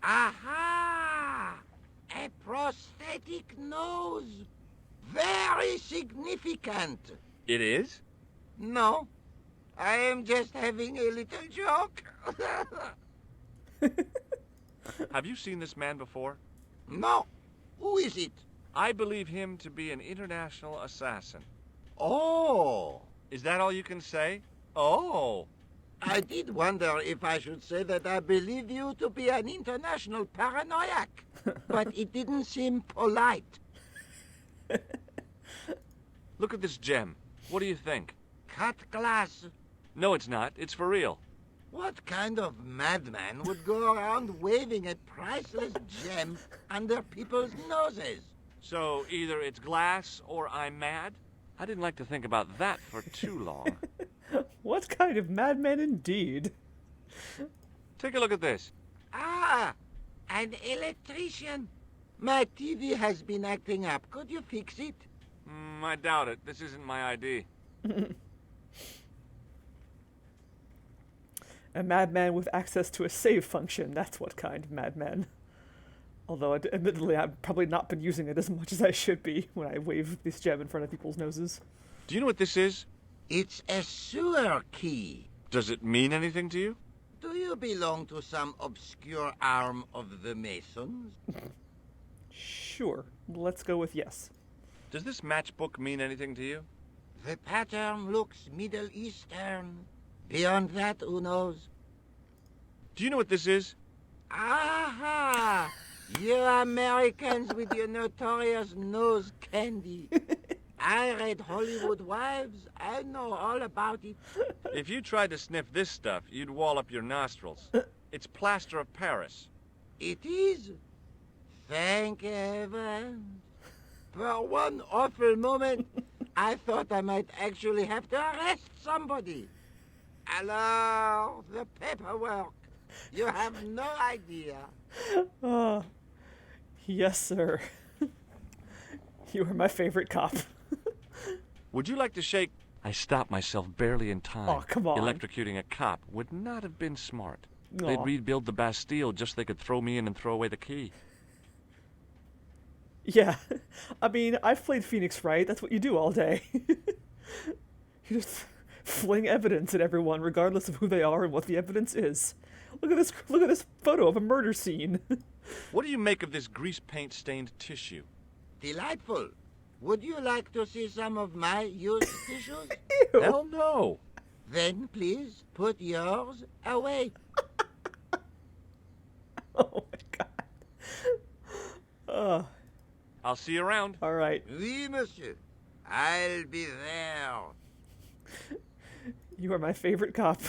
Aha! A prosthetic nose. Very significant. It is? No, I am just having a little joke. Have you seen this man before? No, who is it? I believe him to be an international assassin. Oh, Is that all you can say? Oh. I did wonder if I should say that I believe you to be an international paranoiac, but it didn't seem polite. Look at this gem. What do you think? Cut glass. No, it's not. It's for real. What kind of madman would go around waving a priceless gem under people's noses? So either it's glass or I'm mad? I didn't like to think about that for too long. What kind of madman indeed? Take a look at this. Ah, an electrician. My TV has been acting up. Could you fix it? I doubt it. This isn't my ID. A madman with access to a save function. That's what kind of madman. Although, admittedly, I've probably not been using it as much as I should be when I wave this gem in front of people's noses. Do you know what this is? It's a sewer key. Does it mean anything to you? Do you belong to some obscure arm of the Masons? Sure. Let's go with yes. Does this matchbook mean anything to you? The pattern looks Middle Eastern. Beyond that, who knows? Do you know what this is? Aha! You Americans with your notorious nose candy. I read Hollywood Wives. I know all about it. If you tried to sniff this stuff, you'd wall up your nostrils. It's plaster of Paris. It is. Thank heaven. For one awful moment, I thought I might actually have to arrest somebody. Alors, the paperwork. You have no idea. Ah, yes, sir. You are my favorite cop. Would you like to shake? I stopped myself barely in time. Oh, come on. Electrocuting a cop would not have been smart. Aw. They'd rebuild the Bastille just so they could throw me in and throw away the key. Yeah. I mean, I've played Phoenix Wright. That's what you do all day. You just fling evidence at everyone, regardless of who they are and what the evidence is. Look at this photo of a murder scene. What do you make of this grease paint stained tissue? Delightful. Would you like to see some of my used tissues? Ew. Hell no! Then please put yours away. Oh my god. I'll see you around. All right. Oui, monsieur. I'll be there. You are my favorite cop.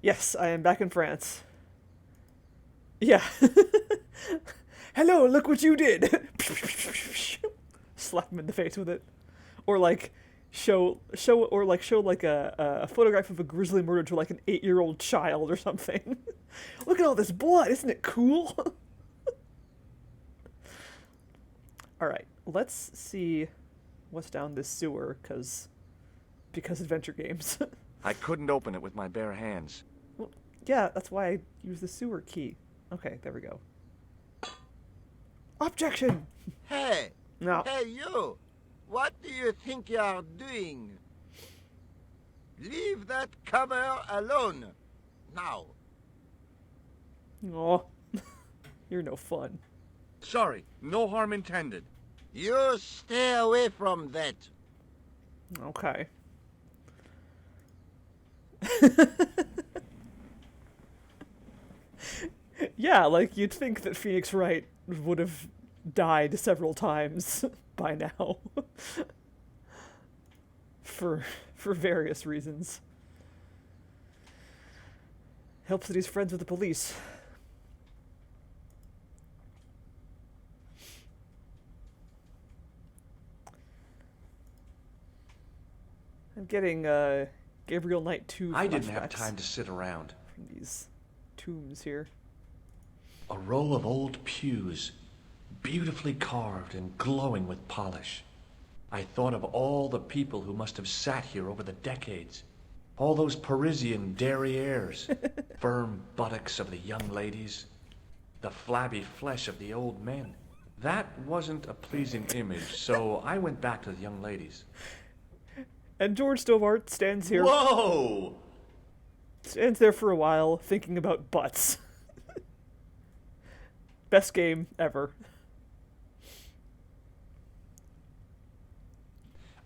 Yes, I am back in France. Yeah. Hello, look what you did. Slap him in the face with it. Or like show like a photograph of a grisly murder to like an 8-year-old child or something. Look at all this blood, isn't it cool? All right, let's see what's down this sewer, because adventure games. I couldn't open it with my bare hands. Well, yeah, that's why I use the sewer key. Okay, there we go. Objection! Hey! No. Hey, you! What do you think you are doing? Leave that cover alone! Now! Aw. You're no fun. Sorry, no harm intended. You stay away from that! Okay. Yeah, like, you'd think that Phoenix Wright would have died several times by now. for various reasons. Helps that he's friends with the police. I'm getting Gabriel Knight 2 I didn't have flashbacks time to sit around. from these tombs here. A row of old pews, beautifully carved and glowing with polish. I thought of all the people who must have sat here over the decades. All those Parisian derrieres, firm buttocks of the young ladies, the flabby flesh of the old men. That wasn't a pleasing image, so I went back to the young ladies. And George Stobart stands here. Whoa! Stands there for a while, thinking about butts. Best game ever.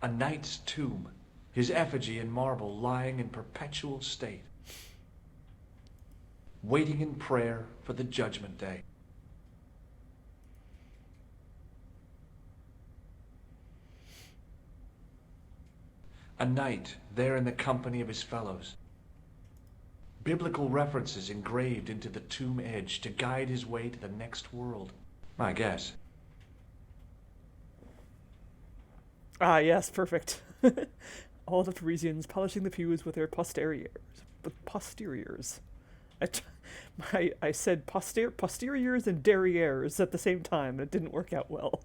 A knight's tomb, his effigy in marble lying in perpetual state, waiting in prayer for the judgment day. A knight there in the company of his fellows. Biblical references engraved into the tomb edge to guide his way to the next world. I guess. Ah, yes, perfect. All the Parisians polishing the pews with their posteriors. I said posteriors and derrieres at the same time, and it didn't work out well.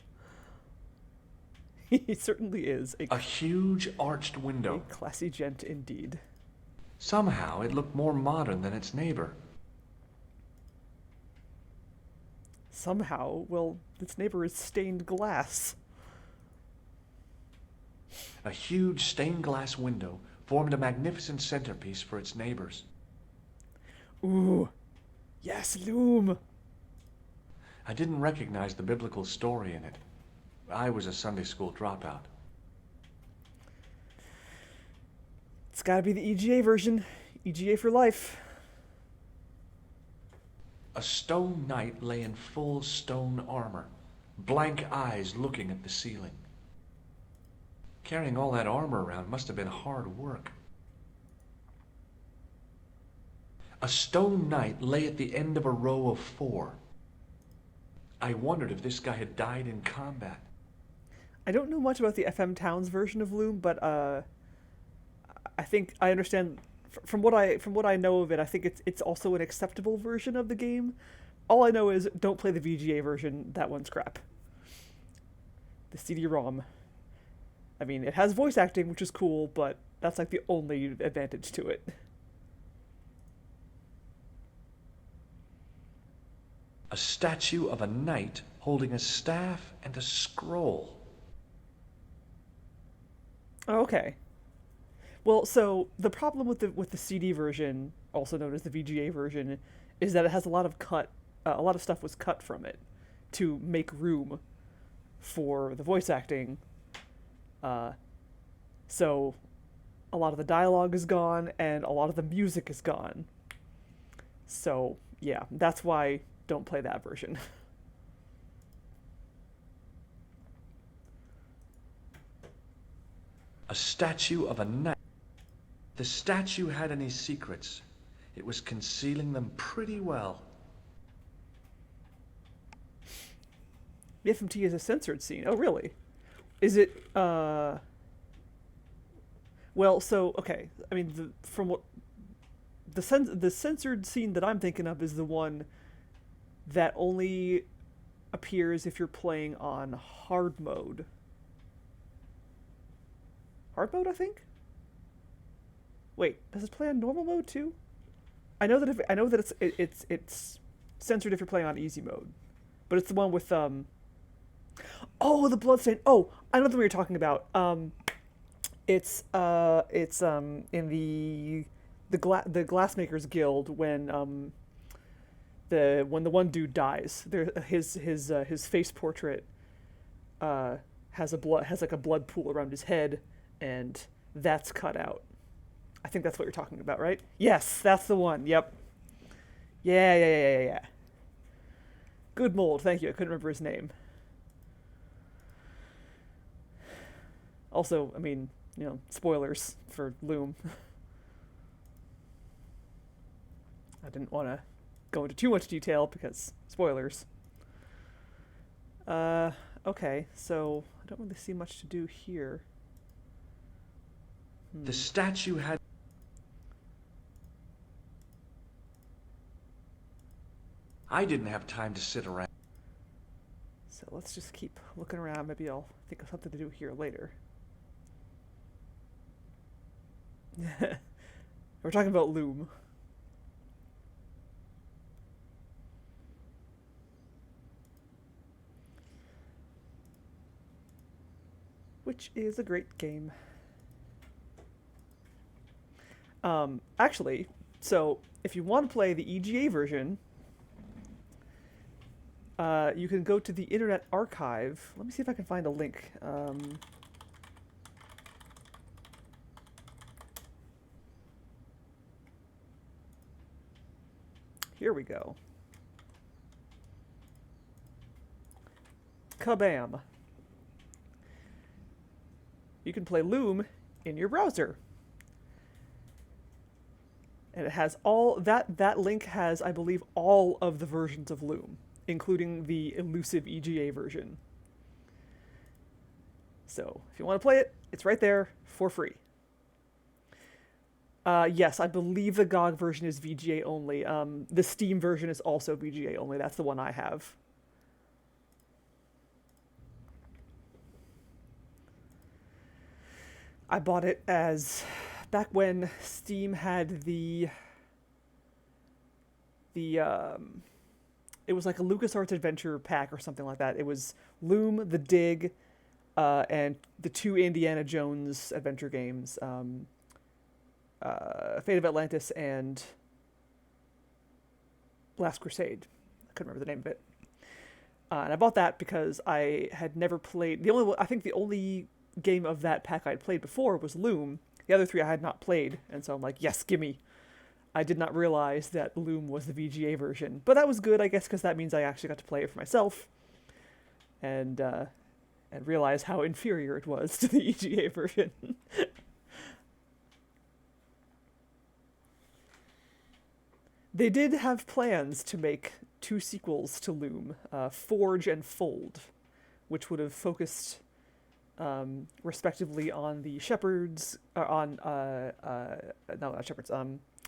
He certainly is A huge arched a window. classy gent indeed. Somehow it looked more modern than its neighbor. Somehow, well, its neighbor is stained glass. A huge stained glass window formed a magnificent centerpiece for its neighbors. Ooh. Yes, loom. I didn't recognize the biblical story in it. I was a Sunday school dropout. It's gotta be the EGA version. EGA for life. A stone knight lay in full stone armor, blank eyes looking at the ceiling. Carrying all that armor around must have been hard work. A stone knight lay at the end of a row of 4. I wondered if this guy had died in combat. I don't know much about the FM Towns version of Loom, but I think I understand from what I know of it. I think it's also an acceptable version of the game. All I know is don't play the VGA version. That one's crap. The CD-ROM. I mean, it has voice acting, which is cool, but that's like the only advantage to it. A statue of a knight holding a staff and a scroll. Oh, okay. Well, so the problem with the CD version, also known as the VGA version, is that it has a lot of stuff was cut from it to make room for the voice acting. So a lot of the dialogue is gone and a lot of the music is gone. So yeah, that's why don't play that version. A statue of a knight. The statue had any secrets. It was concealing them pretty well. The FMT is a censored scene. Oh, really? Is it, well, so, okay. I mean, from what... The censored scene that I'm thinking of is the one that only appears if you're playing on hard mode. hard mode, I think. Wait, does it play on normal mode too? I know that it's censored if you're playing on easy mode, but it's the one with oh, the bloodstain. Oh, I know the one you're talking about. It's in the Glassmakers Guild when the one dude dies. His face portrait has like a blood pool around his head, and that's cut out. I think that's what you're talking about, right? Yes, that's the one. Yep. Yeah. Good mold. Thank you. I couldn't remember his name. Also, I mean, you know, spoilers for Loom. I didn't want to go into too much detail because spoilers. Okay, so I don't really see much to do here. The statue had... I didn't have time to sit around. So let's just keep looking around. Maybe I'll think of something to do here later. We're talking about Loom. Which is a great game. Actually, so if you want to play the EGA version, you can go to the Internet Archive. Let me see if I can find a link. Here we go. Kabam. You can play Loom in your browser. And it has all that link has, I believe, all of the versions of Loom, including the elusive EGA version. So, if you want to play it, it's right there for free. Yes, I believe the GOG version is VGA only. The Steam version is also VGA only. That's the one I have. I bought it as back when Steam had it was like a LucasArts Adventure pack or something like that. It was Loom, The Dig, and the 2 Indiana Jones adventure games, Fate of Atlantis and Last Crusade. I couldn't remember the name of it. And I bought that because I had never played... I think the only game of that pack I'd played before was Loom. The other 3 I had not played, and so I'm like, yes, gimme. I did not realize that Loom was the VGA version. But that was good, I guess, because that means I actually got to play it for myself. And realize how inferior it was to the EGA version. They did have plans to make 2 sequels to Loom, Forge and Fold, which would have focused respectively on the Shepherds, on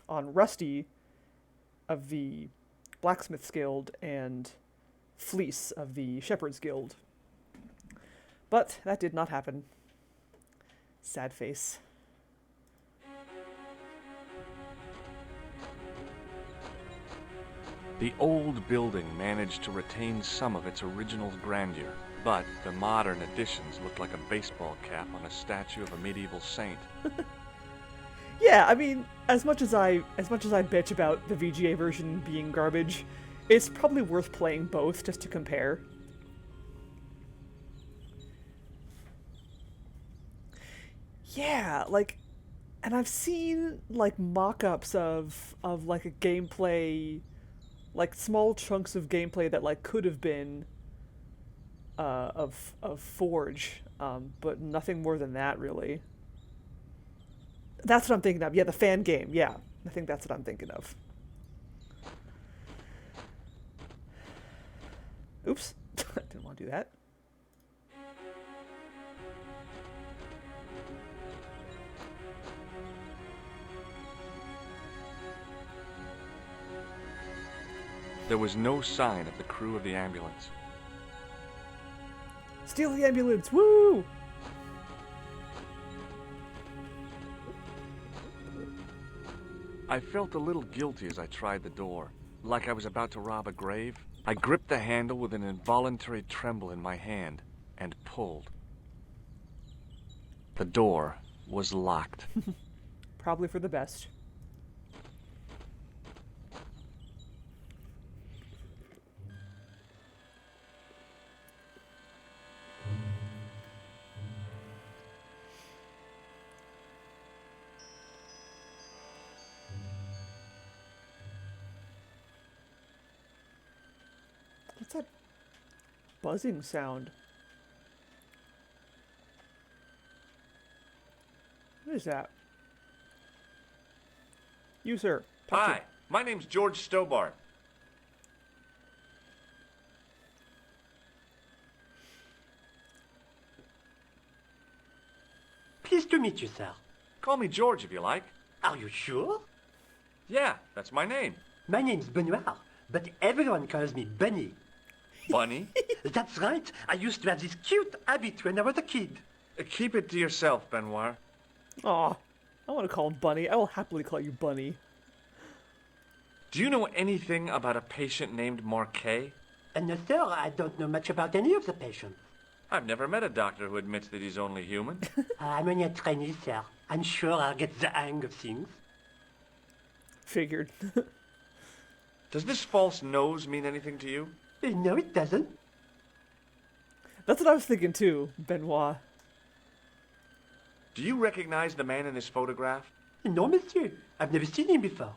Rusty of the Blacksmiths Guild and Fleece of the Shepherds Guild. But that did not happen. Sad face. The old building managed to retain some of its original grandeur, but the modern additions looked like a baseball cap on a statue of a medieval saint. Yeah, I mean, as much as I bitch about the VGA version being garbage, it's probably worth playing both just to compare. Yeah, like, and I've seen like mock-ups of like a gameplay, like small chunks of gameplay that like could have been of Forge, but nothing more than that really. That's what I'm thinking of. Yeah, the fan game. Yeah, I think that's what I'm thinking of. Oops, I didn't want to do that. There was no sign of the crew of the ambulance. Steal the ambulance! Woo! I felt a little guilty as I tried the door, like I was about to rob a grave. I gripped the handle with an involuntary tremble in my hand and pulled. The door was locked. Probably for the best. What's that buzzing sound? What is that? You, sir. Talk to- Hi, my name's George Stobart. Pleased to meet you, sir. Call me George if you like. Are you sure? Yeah, that's my name. My name's Benoit, but everyone calls me Bunny. Bunny? That's right. I used to have this cute habit when I was a kid. Keep it to yourself, Benoit. Aw, I want to call him Bunny. I will happily call you Bunny. Do you know anything about a patient named Marquet? No, sir, I don't know much about any of the patients. I've never met a doctor who admits that he's only human. I'm only a trainee, sir. I'm sure I'll get the hang of things. Figured. Does this false nose mean anything to you? No, it doesn't. That's what I was thinking too, Benoit. Do you recognize the man in this photograph? No, monsieur. I've never seen him before.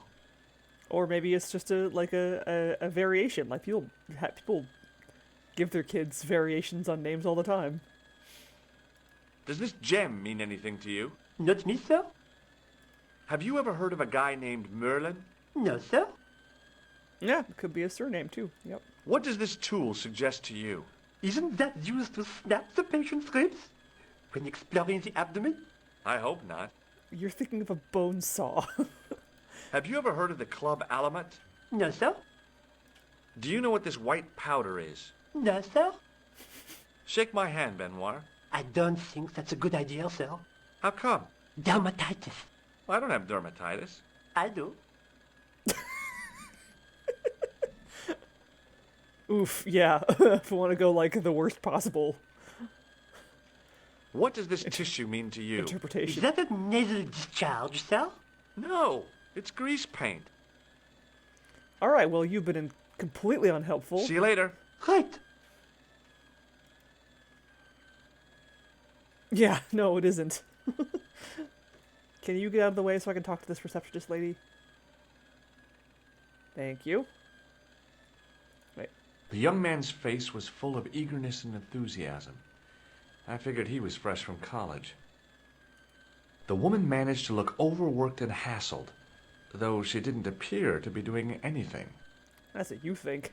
Or maybe it's just a variation. Like people give their kids variations on names all the time. Does this gem mean anything to you? Not me, sir. Have you ever heard of a guy named Merlin? No, sir. Yeah, it could be a surname too. Yep. What does this tool suggest to you? Isn't that used to snap the patient's ribs when exploring the abdomen? I hope not. You're thinking of a bone saw. Have you ever heard of the Club Alamet? No, sir. Do you know what this white powder is? No, sir. Shake my hand, Benoit. I don't think that's a good idea, sir. How come? Dermatitis. I don't have dermatitis. I do. Oof, yeah. If we want to go like the worst possible What does this tissue mean to you? Is interpretation. that a nasal discharge, sir? No, it's grease paint. All right, well, you've been completely unhelpful. See you later. Right. Yeah, no, it isn't. Can you get out of the way so I can talk to this receptionist lady? Thank you. Wait. The young man's face was full of eagerness and enthusiasm. I figured he was fresh from college. The woman managed to look overworked and hassled, though she didn't appear to be doing anything. That's what you think.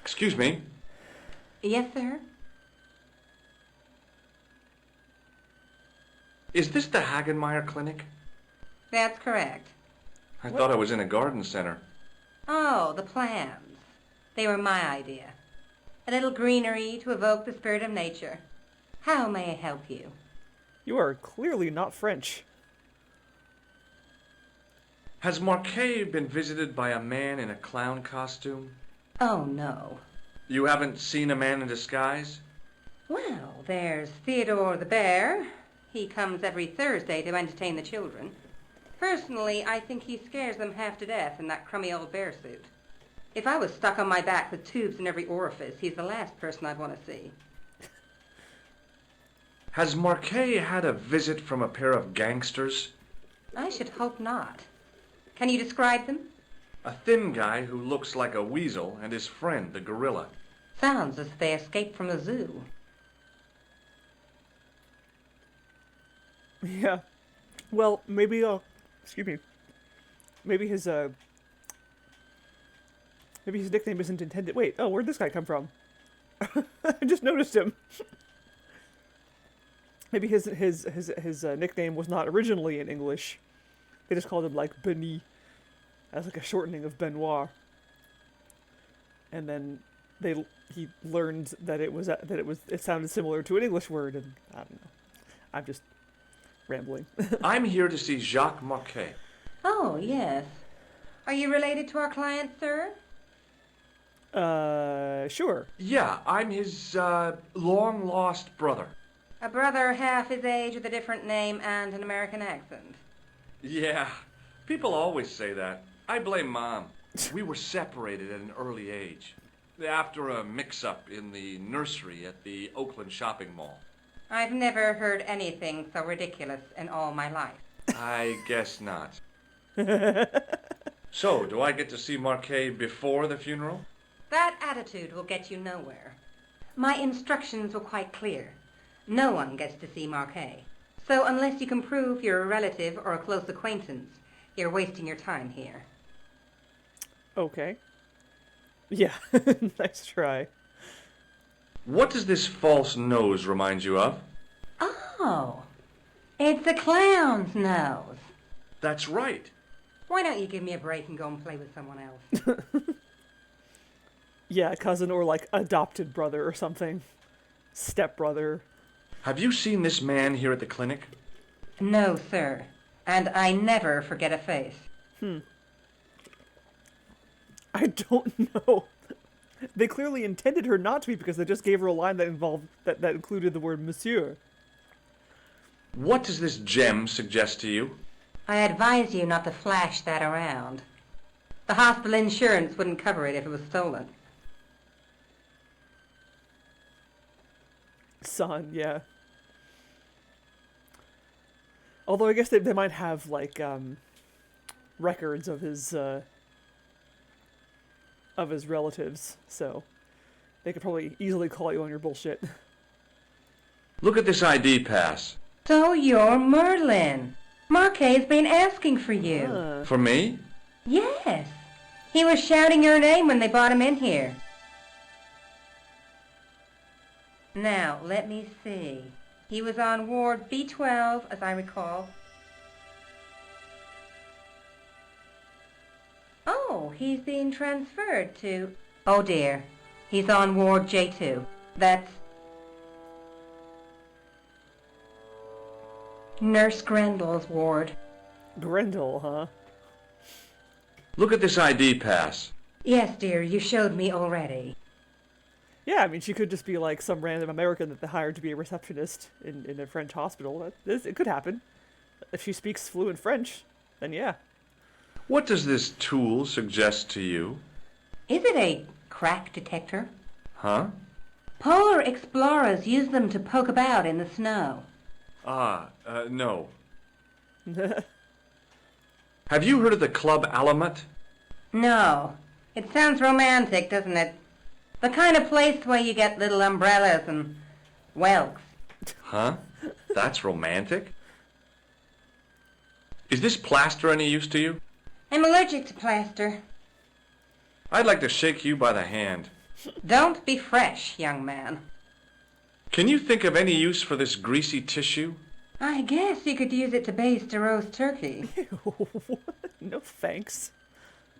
Excuse me. Yes, sir? Is this the Hagenmeyer Clinic? That's correct. I thought I was in a garden center. Oh, the plans. They were my idea. A little greenery to evoke the spirit of nature. How may I help you? You are clearly not French. Has Marquet been visited by a man in a clown costume? Oh, no. You haven't seen a man in disguise? Well, there's Theodore the bear. He comes every Thursday to entertain the children. Personally, I think he scares them half to death in that crummy old bear suit. If I was stuck on my back with tubes in every orifice, he's the last person I'd want to see. Has Marquet had a visit from a pair of gangsters? I should hope not. Can you describe them? A thin guy who looks like a weasel and his friend, the gorilla. Sounds as if they escaped from the zoo. Yeah. Well, maybe excuse me. Maybe his nickname isn't intended. Wait, oh, where'd this guy come from? I just noticed him. Maybe his nickname was not originally in English. They just called him like Benny, as like a shortening of Benoit. And then he learned that it sounded similar to an English word, and I don't know. I'm just rambling. I'm here to see Jacques Marquet. Oh, yes. Are you related to our client, sir? Sure. Yeah, I'm his, long-lost brother. A brother half his age with a different name and an American accent. Yeah, people always say that. I blame Mom. We were separated at an early age, after a mix-up in the nursery at the Oakland shopping mall. I've never heard anything so ridiculous in all my life. I guess not. So, do I get to see Marquet before the funeral? That attitude will get you nowhere. My instructions were quite clear. No one gets to see Marquet. So unless you can prove you're a relative or a close acquaintance, you're wasting your time here. Okay. Yeah, nice try. What does this false nose remind you of? Oh, it's a clown's nose. That's right. Why don't you give me a break and go and play with someone else? Yeah, cousin or like adopted brother or something. Stepbrother. Have you seen this man here at the clinic? No, sir. And I never forget a face. I don't know. They clearly intended her not to be because they just gave her a line that involved that included the word monsieur. What does this gem suggest to you? I advise you not to flash that around. The hospital insurance wouldn't cover it if it was stolen. Son, yeah. Although I guess they might have like records of his relatives, so they could probably easily call you on your bullshit. Look at this ID pass. So you're Merlin. Marquet's been asking for you. For me? Yes. He was shouting your name when they brought him in here. Now, let me see. He was on ward B12, as I recall. Oh, he's being transferred to... Oh, dear. He's on ward J2. That's... Nurse Grendel's ward. Grendel, huh? Look at this ID pass. Yes, dear, you showed me already. Yeah, I mean, she could just be like some random American that they hired to be a receptionist in a French hospital. It could happen. If she speaks fluent French, then yeah. What does this tool suggest to you? Is it a crack detector? Huh? Polar explorers use them to poke about in the snow. No. Have you heard of the Club Alamet? No. It sounds romantic, doesn't it? The kind of place where you get little umbrellas and whelks. Huh? That's romantic? Is this plaster any use to you? I'm allergic to plaster. I'd like to shake you by the hand. Don't be fresh, young man. Can you think of any use for this greasy tissue? I guess you could use it to baste a roast turkey. No thanks.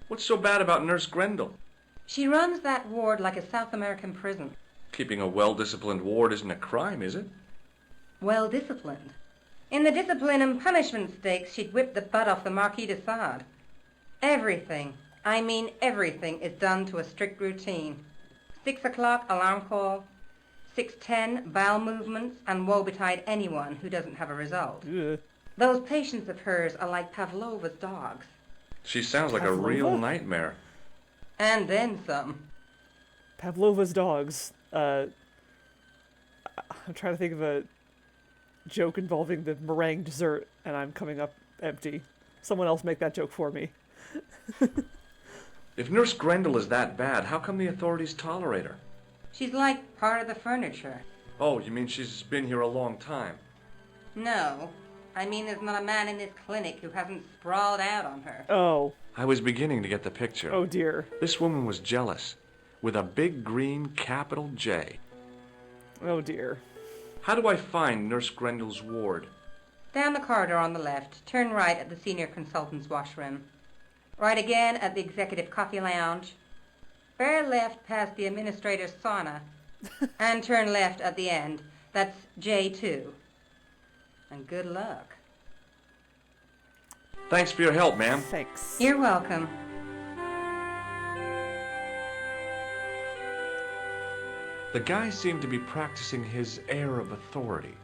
What's so bad about Nurse Grendel? She runs that ward like a South American prison. Keeping a well-disciplined ward isn't a crime, is it? Well disciplined. In the discipline and punishment stakes, she'd whip the butt off the Marquis de Sade. Everything, I mean everything, is done to a strict routine. 6 o'clock alarm call, 6:10 bowel movements, and woe betide anyone who doesn't have a result. Ugh. Those patients of hers are like Pavlova's dogs. She sounds like a real nightmare. And then some. Pavlova's dogs. I'm trying to think of a joke involving the meringue dessert, and I'm coming up empty. Someone else make that joke for me. If Nurse Grendel is that bad, how come the authorities tolerate her? She's like part of the furniture. Oh, you mean she's been here a long time? No, I mean there's not a man in this clinic who hasn't sprawled out on her. Oh. I was beginning to get the picture. Oh dear. This woman was jealous, with a big green capital J. Oh dear. How do I find Nurse Grendel's ward? Down the corridor on the left, turn right at the senior consultant's washroom. Right again at the executive coffee lounge. Bear left past the administrator's sauna. And turn left at the end. That's J2. And good luck. Thanks for your help, ma'am. Thanks. You're welcome. The guy seemed to be practicing his air of authority.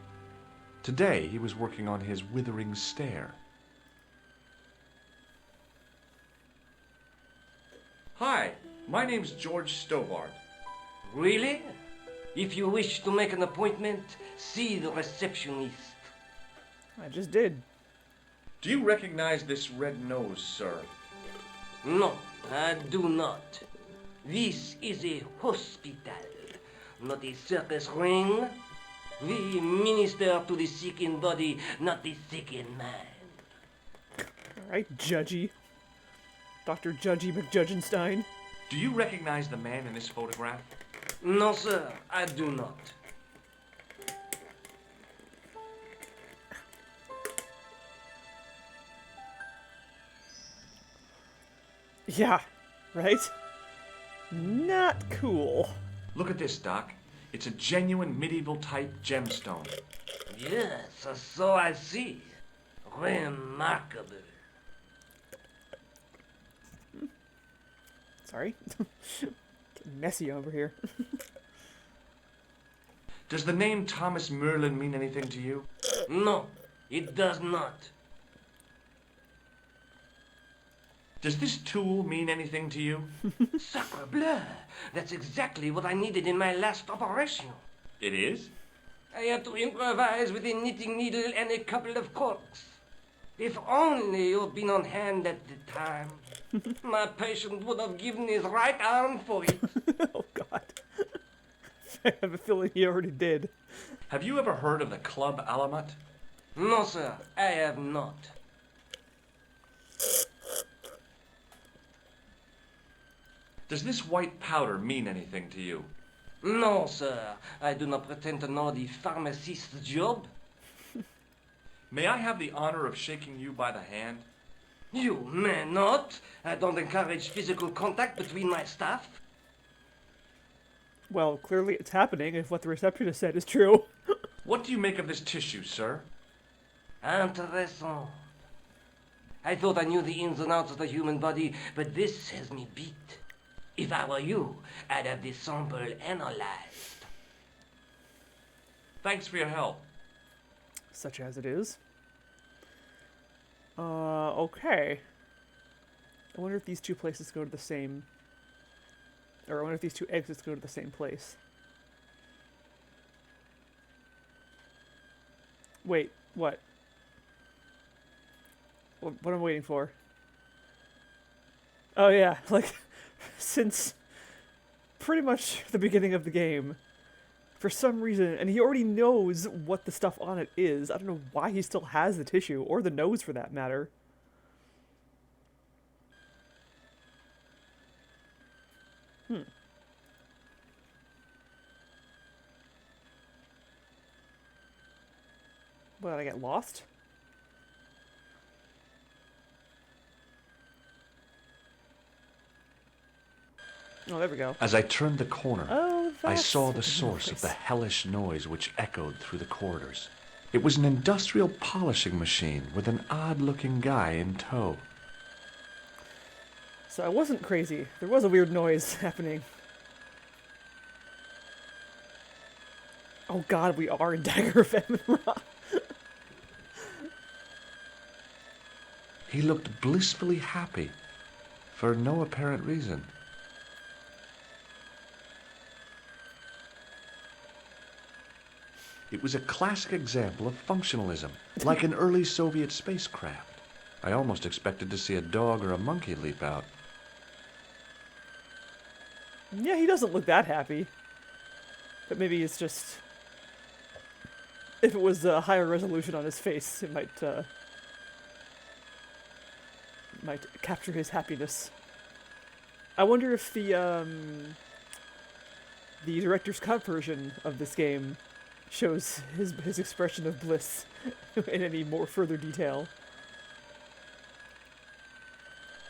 Today, he was working on his withering stare. Hi, my name's George Stobart. Really? If you wish to make an appointment, see the receptionist. I just did. Do you recognize this red nose, sir? No, I do not. This is a hospital, not a circus ring. We minister to the sick in body, not the sick in mind. Alright, Judgy. Dr. Judgy McJudgenstein. Do you recognize the man in this photograph? No, sir, I do not. Yeah, right? Not cool. Look at this, Doc. It's a genuine medieval type gemstone. Yes, so I see. Remarkable. Sorry. Getting messy over here. Does the name Thomas Merlin mean anything to you? No, it does not. Does this tool mean anything to you? Sacre bleu! That's exactly what I needed in my last operation. It is? I had to improvise with a knitting needle and a couple of corks. If only you'd been on hand at the time. My patient would have given his right arm for it. Oh, God. I have a feeling he already did. Have you ever heard of the Club Alamat? No, sir, I have not. Does this white powder mean anything to you? No, sir, I do not pretend to know the pharmacist's job. May I have the honor of shaking you by the hand? You may not. I don't encourage physical contact between my staff. Well, clearly it's happening if what the receptionist said is true. What do you make of this tissue, sir? Intéressant. I thought I knew the ins and outs of the human body, but this has me beat. If I were you, I'd have this sample analyzed. Thanks for your help. Such as it is. Okay. I wonder if these two places go to the same... Or I wonder if these two exits go to the same place. Wait, what? What am I waiting for? Oh yeah, like, since pretty much the beginning of the game, for some reason, and he already knows what the stuff on it is. I don't know why he still has the tissue, or the nose for that matter. What, did I get lost? Oh, there we go. As I turned the corner, Oh, I that's saw what the source of noise. the hellish noise which echoed through the corridors. It was an industrial polishing machine with an odd-looking guy in tow. So I wasn't crazy. There was a weird noise happening. Oh god, we are in Dagger of Emon-Ra. He looked blissfully happy, for no apparent reason. It was a classic example of functionalism, like an early Soviet spacecraft. I almost expected to see a dog or a monkey leap out. Yeah, he doesn't look that happy. But maybe it's just... If it was a higher resolution on his face, it might capture his happiness. I wonder if the director's cut version of this game shows his expression of bliss in any more further detail.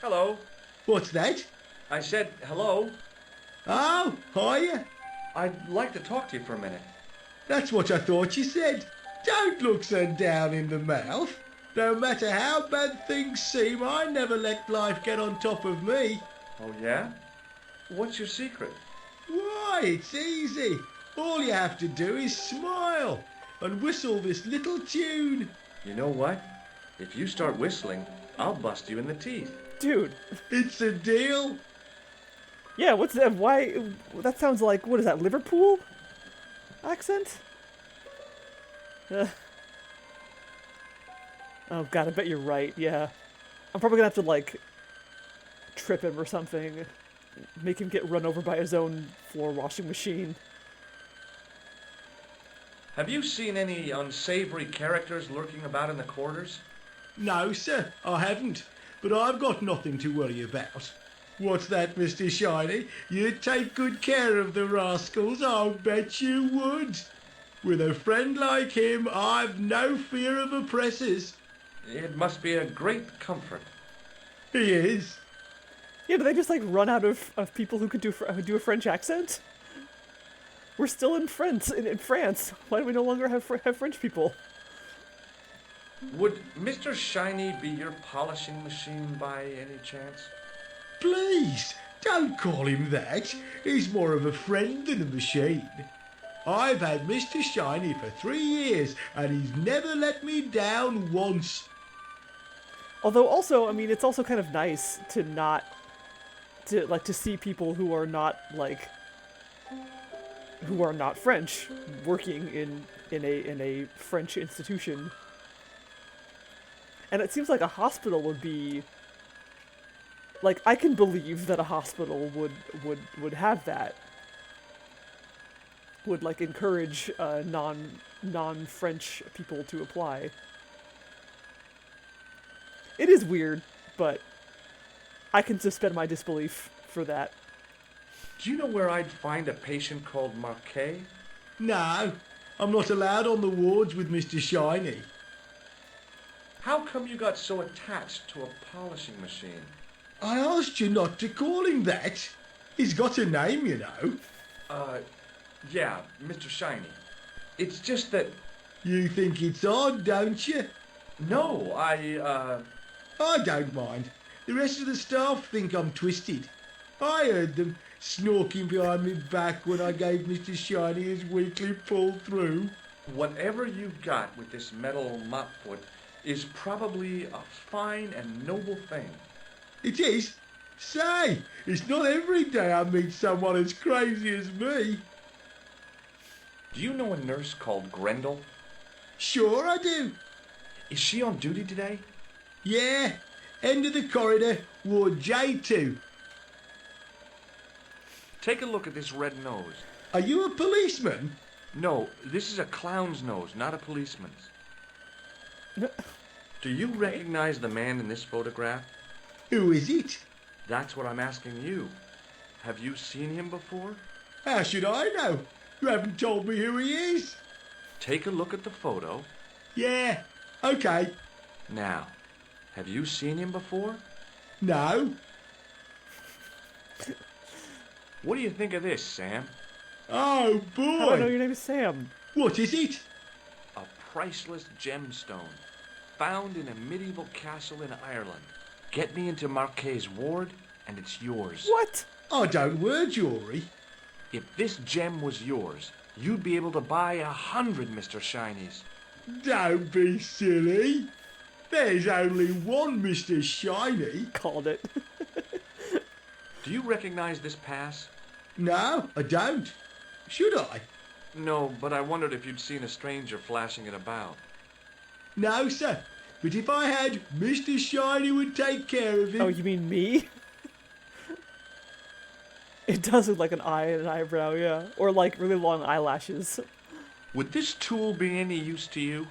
Hello. What's that? I said hello. Oh, hiya. I'd like to talk to you for a minute. That's what I thought you said. Don't look so down in the mouth. No matter how bad things seem, I never let life get on top of me. Oh, yeah? What's your secret? Why, it's easy. All you have to do is smile and whistle this little tune. You know what? If you start whistling, I'll bust you in the teeth. Dude. It's a deal. Yeah, what's that? Why? That sounds like, what is that, Liverpool accent? Oh god, I bet you're right, yeah. I'm probably gonna have to, like, trip him or something. Make him get run over by his own floor washing machine. Have you seen any unsavory characters lurking about in the quarters? No, sir, I haven't. But I've got nothing to worry about. What's that, Mr. Shiny? You'd take good care of the rascals, I'll bet you would. With a friend like him, I've no fear of oppressors. It must be a great comfort. He is. Yeah, do they just, like, run out of people who could do a French accent? We're still in France. In France. Why do we no longer have French people? Would Mr. Shiny be your polishing machine by any chance? Please, don't call him that. He's more of a friend than a machine. I've had Mr. Shiny for 3 years, and he's never let me down once. Although also, I mean, it's also kind of nice to not... to see people who are not, like... who are not French working in a French institution. And it seems like a hospital would be... Like, I can believe that a hospital would have that. Would, like, encourage non-French people to apply. It is weird, but I can suspend my disbelief for that. Do you know where I'd find a patient called Marquet? No, I'm not allowed on the wards with Mr. Shiny. How come you got so attached to a polishing machine? I asked you not to call him that. He's got a name, you know. Yeah, Mr. Shiny. It's just that... You think it's odd, don't you? No, I don't mind. The rest of the staff think I'm twisted. I heard them snorking behind me back when I gave Mr. Shiny his weekly pull through. Whatever you've got with this metal mop foot is probably a fine and noble thing. It is? Say, it's not every day I meet someone as crazy as me. Do you know a nurse called Grendel? Sure I do. Is she on duty today? Yeah, end of the corridor, ward J2. Take a look at this red nose. Are you a policeman? No, this is a clown's nose, not a policeman's. Do you recognize the man in this photograph? Who is it? That's what I'm asking you. Have you seen him before? How should I know? You haven't told me who he is. Take a look at the photo. Yeah, okay. Now, have you seen him before? No. What do you think of this, Sam? Oh, boy. How do I know your name is Sam? What is it? A priceless gemstone found in a medieval castle in Ireland. Get me into Marquet's ward, and it's yours. What? I don't wear jewellery. If this gem was yours, you'd be able to buy 100 Mr. Shinies. Don't be silly. There's only one Mr. Shiny. Called it. Do you recognize this pass? No, I don't. Should I? No, but I wondered if you'd seen a stranger flashing it about. No, sir. But if I had, Mr. Shiny would take care of it. Oh, you mean me? It does look like an eye and an eyebrow, yeah. Or like really long eyelashes. Would this tool be any use to you?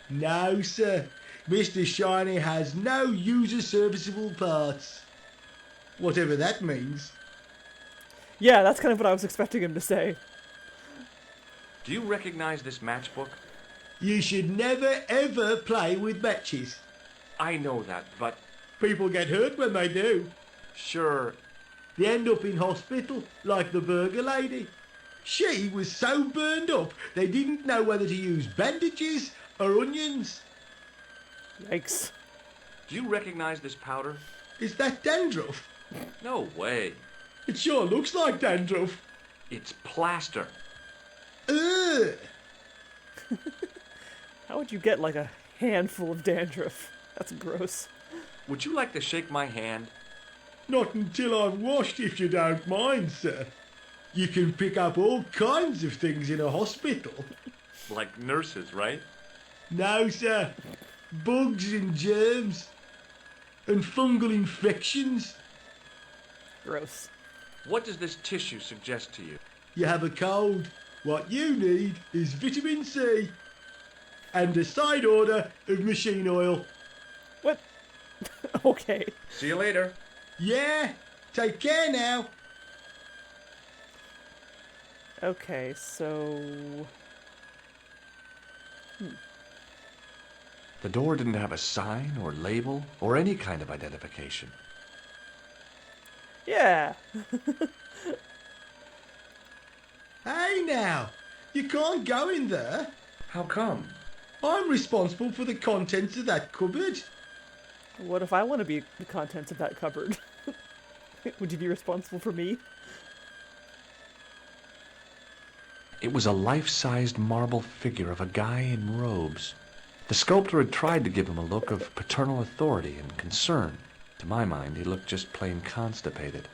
No, sir. Mr. Shiny has no user-serviceable parts. Whatever that means. Yeah, that's kind of what I was expecting him to say. Do you recognize this matchbook? You should never, ever play with matches. I know that, but... People get hurt when they do. Sure. They end up in hospital, like the burger lady. She was so burned up, they didn't know whether to use bandages or onions. Yikes. Do you recognize this powder? Is that dandruff? No way. It sure looks like dandruff. It's plaster. Ugh! How would you get like a handful of dandruff? That's gross. Would you like to shake my hand? Not until I've washed, if you don't mind, sir. You can pick up all kinds of things in a hospital. Like nurses, right? No, sir. Bugs and germs. And fungal infections. Gross. What does this tissue suggest to you? You have a cold. What you need is vitamin C. And a side order of machine oil. What? Okay. See you later. Yeah, take care now. Okay, so... The door didn't have a sign or label or any kind of identification. Yeah. Hey now, you can't go in there. How come? I'm responsible for the contents of that cupboard. What if I want to be the contents of that cupboard? Would you be responsible for me? It was a life-sized marble figure of a guy in robes. The sculptor had tried to give him a look of paternal authority and concern. To my mind, he looked just plain constipated.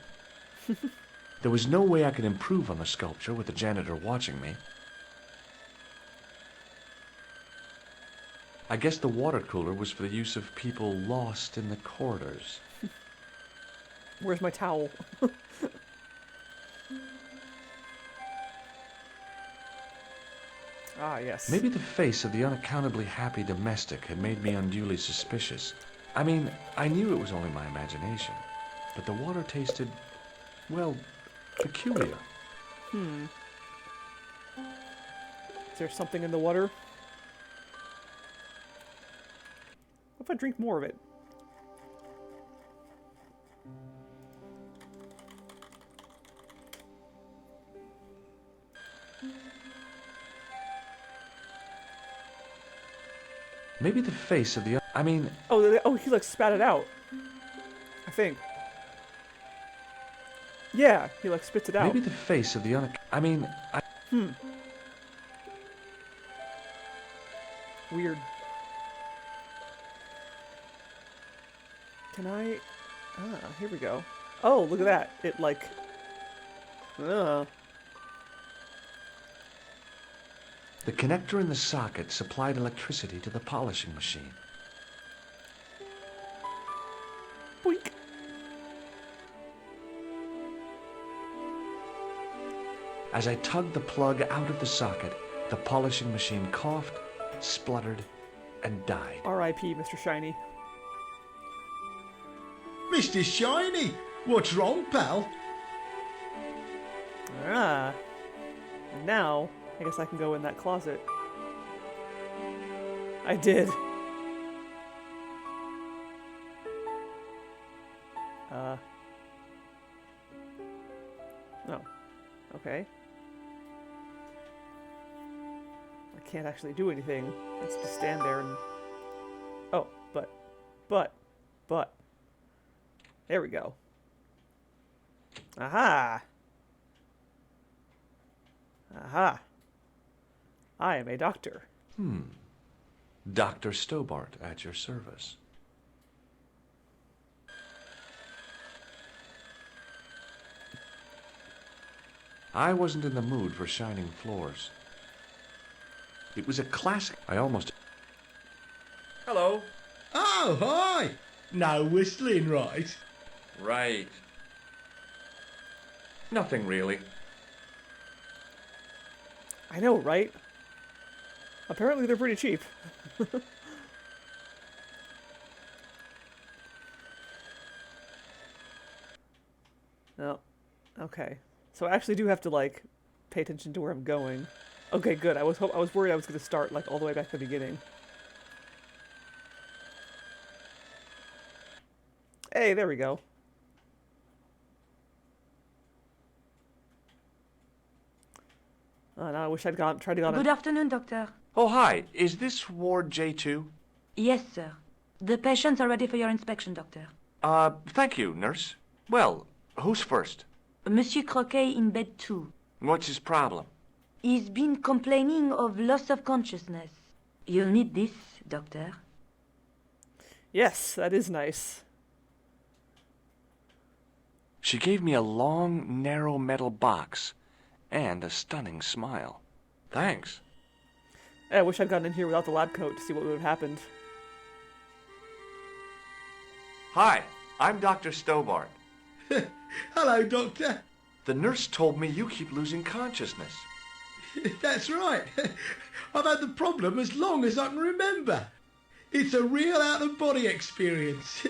There was no way I could improve on the sculpture with the janitor watching me. I guess the water cooler was for the use of people lost in the corridors. Where's my towel? Ah, yes. Maybe the face of the unaccountably happy domestic had made me unduly suspicious. I mean, I knew it was only my imagination, but the water tasted, well, peculiar. Is there something in the water? What if I drink more of it? Maybe the face of the... Oh, he like spat it out. I think. Yeah, he like spits it out. Maybe the face of the Weird. Can I... Ah, here we go. Oh, look at that. It like... The connector in the socket supplied electricity to the polishing machine. Boink. As I tugged the plug out of the socket, the polishing machine coughed, spluttered, and died. R.I.P. Mr. Shiny. Mr. Shiny, what's wrong, pal? Ah. And now, I guess I can go in that closet. I did. Oh. Okay. I can't actually do anything. Let's just stand there and... Oh, but... There we go. Aha! Aha! I am a doctor. Dr. Stobart at your service. I wasn't in the mood for shining floors. It was a classic. I almost... Hello. Oh, hi! No whistling, right? Right. Nothing really. I know, right? Apparently they're pretty cheap. No. Okay. So I actually do have to, like, pay attention to where I'm going. Okay, good. I was worried I was going to start, like, all the way back to the beginning. Hey, there we go. Oh, no, I wish I'd tried to go on. Good afternoon, Doctor. Oh, hi. Is this Ward J2? Yes, sir. The patients are ready for your inspection, doctor. Thank you, nurse. Well, who's first? Monsieur Croquet in bed 2. What's his problem? He's been complaining of loss of consciousness. You'll need this, doctor. Yes, that is nice. She gave me a long, narrow metal box and a stunning smile. Thanks. I wish I'd gotten in here without the lab coat to see what would have happened. Hi, I'm Dr. Stobart. Hello, Doctor. The nurse told me you keep losing consciousness. That's right. I've had the problem as long as I can remember. It's a real out-of-body experience.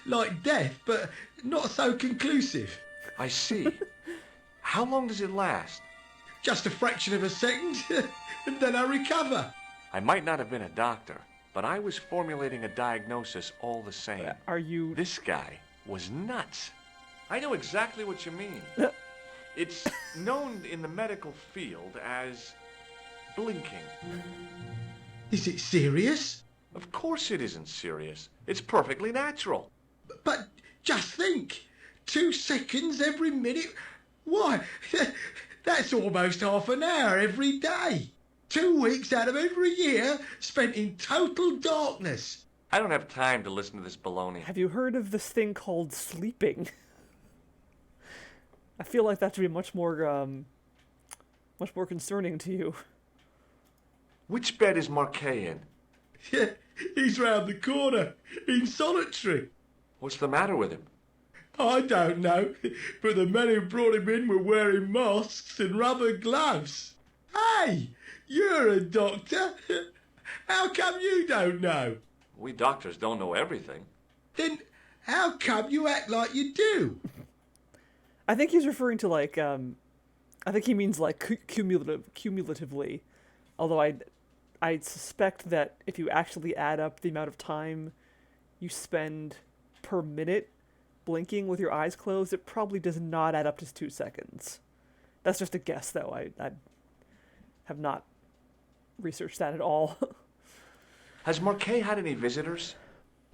Like death, but not so conclusive. I see. How long does it last? Just a fraction of a second, and then I recover. I might not have been a doctor, but I was formulating a diagnosis all the same. Are you... This guy was nuts. I know exactly what you mean. It's known in the medical field as blinking. Is it serious? Of course it isn't serious. It's perfectly natural. But just think, 2 seconds every minute. Why, that's almost half an hour every day. 2 weeks out of every year spent in total darkness. I don't have time to listen to this baloney. Have you heard of this thing called sleeping? I feel like that should be much more concerning to you. Which bed is Marquet in? Yeah, he's round the corner, in solitary. What's the matter with him? I don't know, but the men who brought him in were wearing masks and rubber gloves. Hey, you're a doctor. How come you don't know? We doctors don't know everything. Then how come you act like you do? I think he's referring to, like, I think he means, like, cumulatively. Although I suspect that if you actually add up the amount of time you spend per minute blinking with your eyes closed, it probably does not add up to 2 seconds. That's just a guess, though. I have not researched that at all. Has Marquet had any visitors?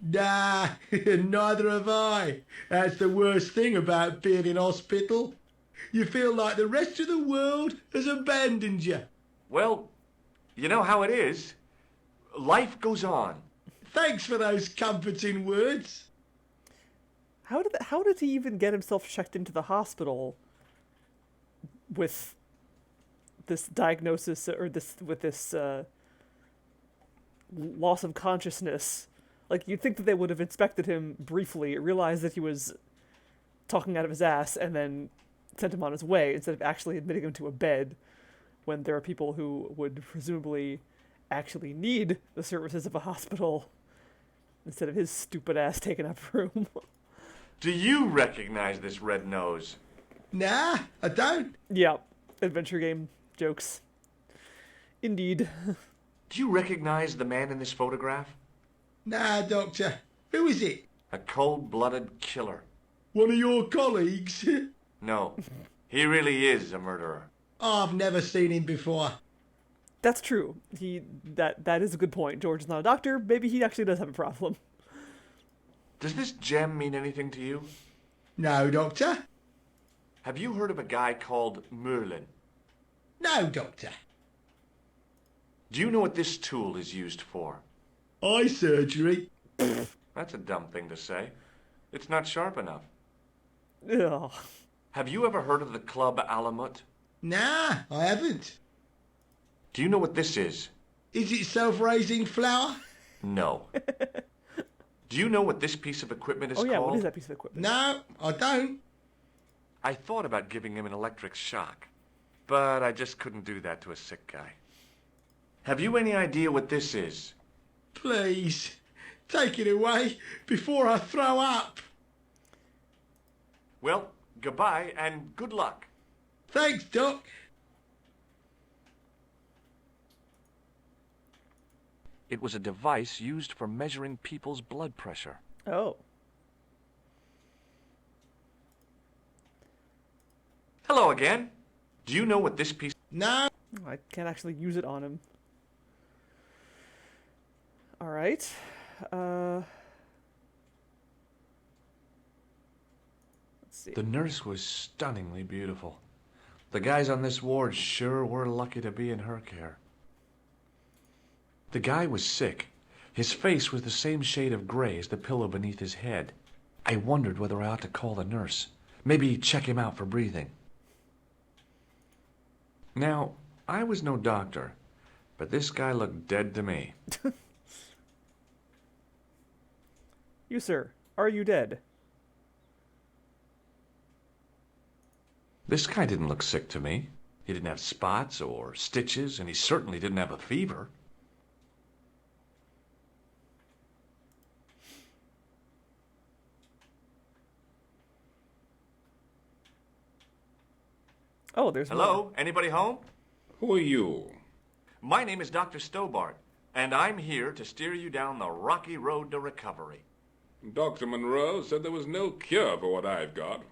Nah, neither have I. That's the worst thing about being in hospital. You feel like the rest of the world has abandoned you. Well, you know how it is. Life goes on. Thanks for those comforting words. How did he even get himself checked into the hospital with this diagnosis or this loss of consciousness? Like, you'd think that they would have inspected him briefly, realized that he was talking out of his ass, and then sent him on his way instead of actually admitting him to a bed when there are people who would presumably actually need the services of a hospital instead of his stupid ass taking up room. Do you recognize this red nose? Nah, I don't. Yeah, adventure game jokes. Indeed. Do you recognize the man in this photograph? Nah, Doctor. Who is it? A cold-blooded killer. One of your colleagues? No, he really is a murderer. I've never seen him before. That's true. That is a good point. George is not a doctor. Maybe he actually does have a problem. Does this gem mean anything to you? No, Doctor. Have you heard of a guy called Merlin? No, Doctor. Do you know what this tool is used for? Eye surgery. That's a dumb thing to say. It's not sharp enough. Ugh. Have you ever heard of the Club Alamut? Nah, I haven't. Do you know what this is? Is it self-raising flour? No. Do you know what this piece of equipment is Oh yeah, called? what is that piece of equipment? No, I don't. I thought about giving him an electric shock, but I just couldn't do that to a sick guy. Have you any idea what this is? Please, take it away before I throw up. Well, goodbye and good luck. Thanks, Doc. It was a device used for measuring people's blood pressure. Oh. Hello again. Do you know what this piece... No. I can't actually use it on him. Alright. Let's see. The nurse was stunningly beautiful. The guys on this ward sure were lucky to be in her care. The guy was sick. His face was the same shade of gray as the pillow beneath his head. I wondered whether I ought to call the nurse. Maybe check him out for breathing. Now, I was no doctor, but this guy looked dead to me. You, sir, are you dead? This guy didn't look sick to me. He didn't have spots or stitches, and he certainly didn't have a fever. Oh, there's Hello? more. Anybody home? Who are you? My name is Dr. Stobart, and I'm here to steer you down the rocky road to recovery. Dr. Monroe said there was no cure for what I've got.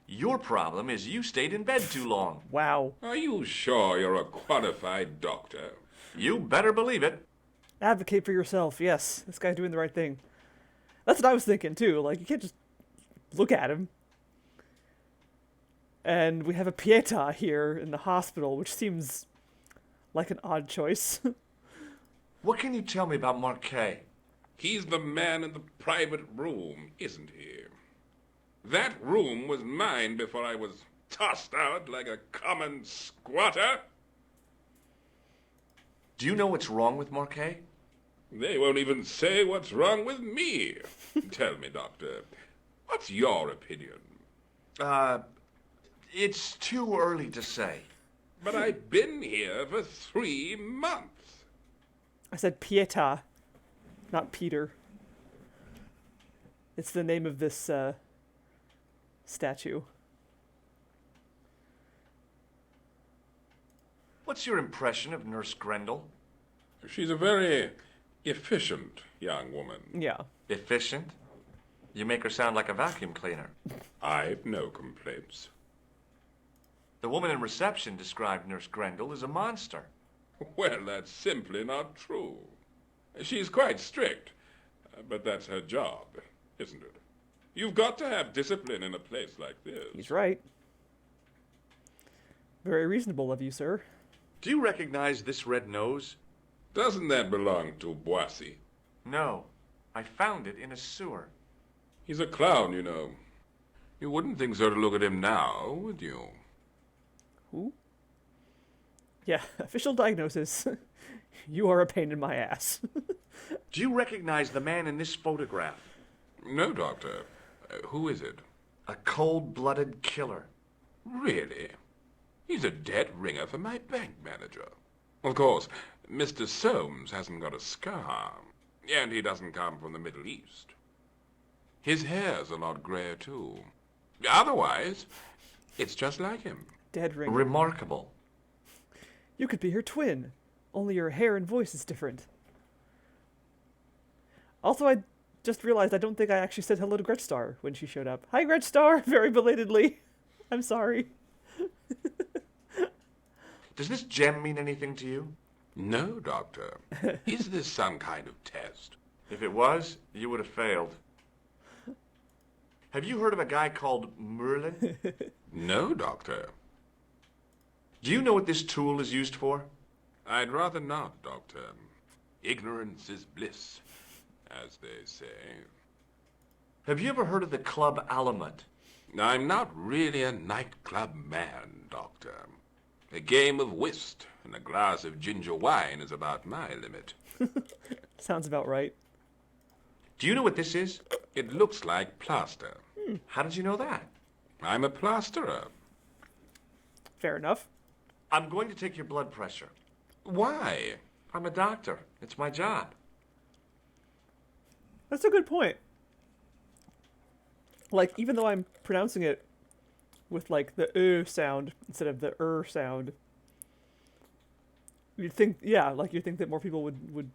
Your problem is you stayed in bed too long. Wow. Are you sure you're a qualified doctor? You better believe it. Advocate for yourself. Yes, this guy's doing the right thing. That's what I was thinking, too. Like, you can't just look at him. And we have a Pietà here in the hospital, which seems like an odd choice. What can you tell me about Marquet? He's the man in the private room, isn't he? That room was mine before I was tossed out like a common squatter. Do you know what's wrong with Marquet? They won't even say what's wrong with me. Tell me, Doctor, what's your opinion? It's too early to say. But I've been here for 3 months. I said Pietà, not Peter. It's the name of this statue. What's your impression of Nurse Grendel? She's a very efficient young woman. Yeah. Efficient? You make her sound like a vacuum cleaner. I've no complaints. The woman in reception described Nurse Grendel as a monster. Well, that's simply not true. She's quite strict, but that's her job, isn't it? You've got to have discipline in a place like this. He's right. Very reasonable of you, sir. Do you recognize this red nose? Doesn't that belong to Boissy? No. I found it in a sewer. He's a clown, you know. You wouldn't think so to look at him now, would you? Who? Yeah, official diagnosis. You are a pain in my ass. Do you recognize the man in this photograph? No, Doctor. Who is it? A cold-blooded killer. Really? He's a dead ringer for my bank manager. Of course, Mr. Soames hasn't got a scar, and he doesn't come from the Middle East. His hair's a lot grayer, too. Otherwise, it's just like him. Dead ring. Remarkable. You could be her twin, only your hair and voice is different. Also, I just realized I don't think I actually said hello to Gretchstar when she showed up. Hi, Gretchstar! Very belatedly. I'm sorry. Does this gem mean anything to you? No, Doctor. Is this some kind of test? If it was, you would have failed. Have you heard of a guy called Merlin? No, Doctor. Do you know what this tool is used for? I'd rather not, Doctor. Ignorance is bliss, as they say. Have you ever heard of the Club Alamut? I'm not really a nightclub man, Doctor. A game of whist and a glass of ginger wine is about my limit. Sounds about right. Do you know what this is? It looks like plaster. How did you know that? I'm a plasterer. Fair enough. I'm going to take your blood pressure. Why? I'm a doctor. It's my job. That's a good point. Like, even though I'm pronouncing it with, like, the sound instead of the sound, you'd think, yeah, like, you'd think that more people would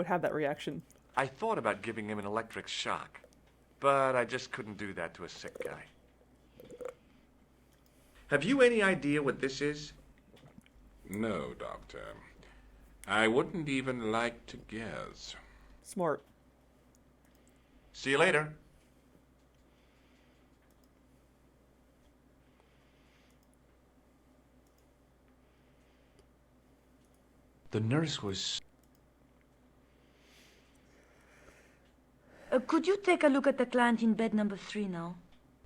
have that reaction. I thought about giving him an electric shock, but I just couldn't do that to a sick guy. Have you any idea what this is? No, Doctor. I wouldn't even like to guess. Smart. See you later. The nurse was... Could you take a look at the client in bed number 3 now?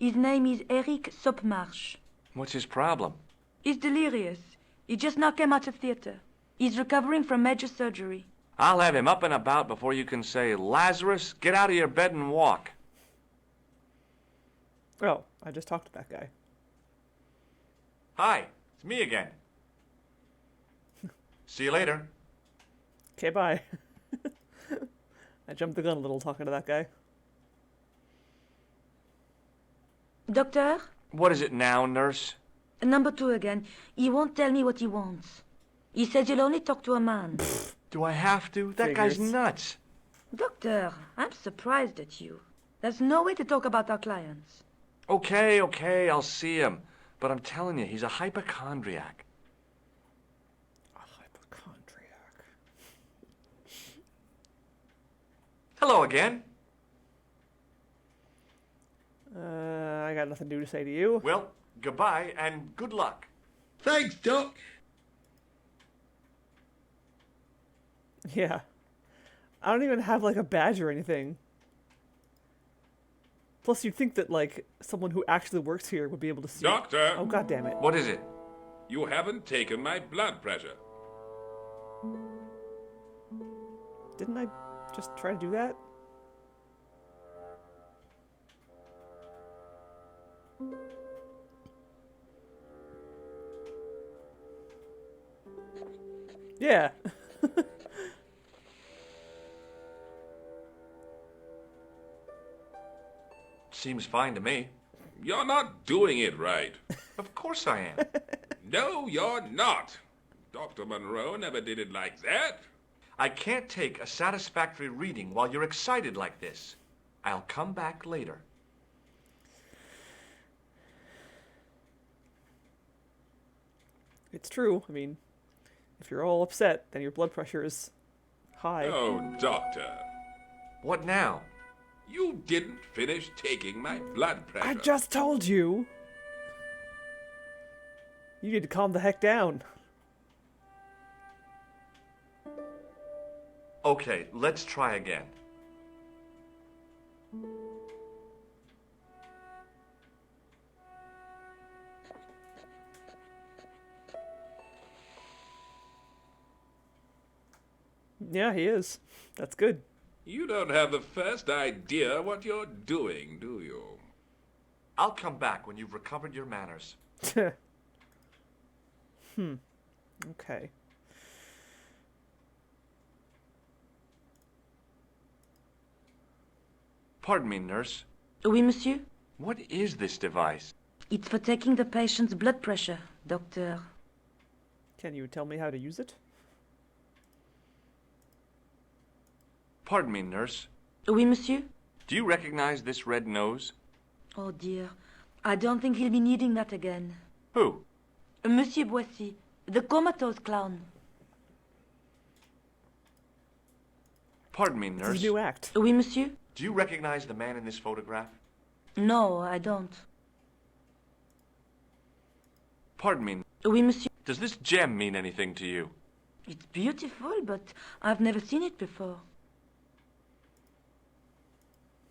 His name is Eric Sopmarsh. What's his problem? He's delirious. He just now came out of theater. He's recovering from major surgery. I'll have him up and about before you can say, Lazarus, get out of your bed and walk. Oh, I just talked to that guy. Hi, it's me again. See you later. Okay, bye. I jumped the gun a little talking to that guy. Doctor? What is it now, nurse? Number 2 again. He won't tell me what he wants. He says he'll only talk to a man. Do I have to? That guy's Figures. nuts. Doctor, I'm surprised at you. There's no way to talk about our clients. Okay, I'll see him. But I'm telling you, he's a hypochondriac. A hypochondriac. Hello again. I got nothing new to say to you. Well, goodbye and good luck. Thanks, Doc. Yeah. I don't even have, like, a badge or anything. Plus, you'd think that, like, someone who actually works here would be able to see. Doctor! Oh, God damn it. What is it? You haven't taken my blood pressure. Didn't I just try to do that? Yeah. Seems fine to me. You're not doing it right. Of course I am. No, you're not. Dr. Monroe never did it like that. I can't take a satisfactory reading while you're excited like this. I'll come back later. It's true. I mean, if you're all upset, then your blood pressure is high. Oh, doctor. What now? You didn't finish taking my blood pressure. I just told you! You need to calm the heck down. Okay, let's try again. Yeah, he is. That's good. You don't have the first idea what you're doing, do you? I'll come back when you've recovered your manners. Okay. Pardon me, nurse. Oui, monsieur? What is this device? It's for taking the patient's blood pressure, doctor. Can you tell me how to use it? Pardon me, nurse. Oui, monsieur? Do you recognize this red nose? Oh, dear. I don't think he'll be needing that again. Who? Monsieur Boissy, the comatose clown. Pardon me, It's nurse. his new act. Oui, monsieur? Do you recognize the man in this photograph? No, I don't. Pardon me. Oui, monsieur? Does this gem mean anything to you? It's beautiful, but I've never seen it before.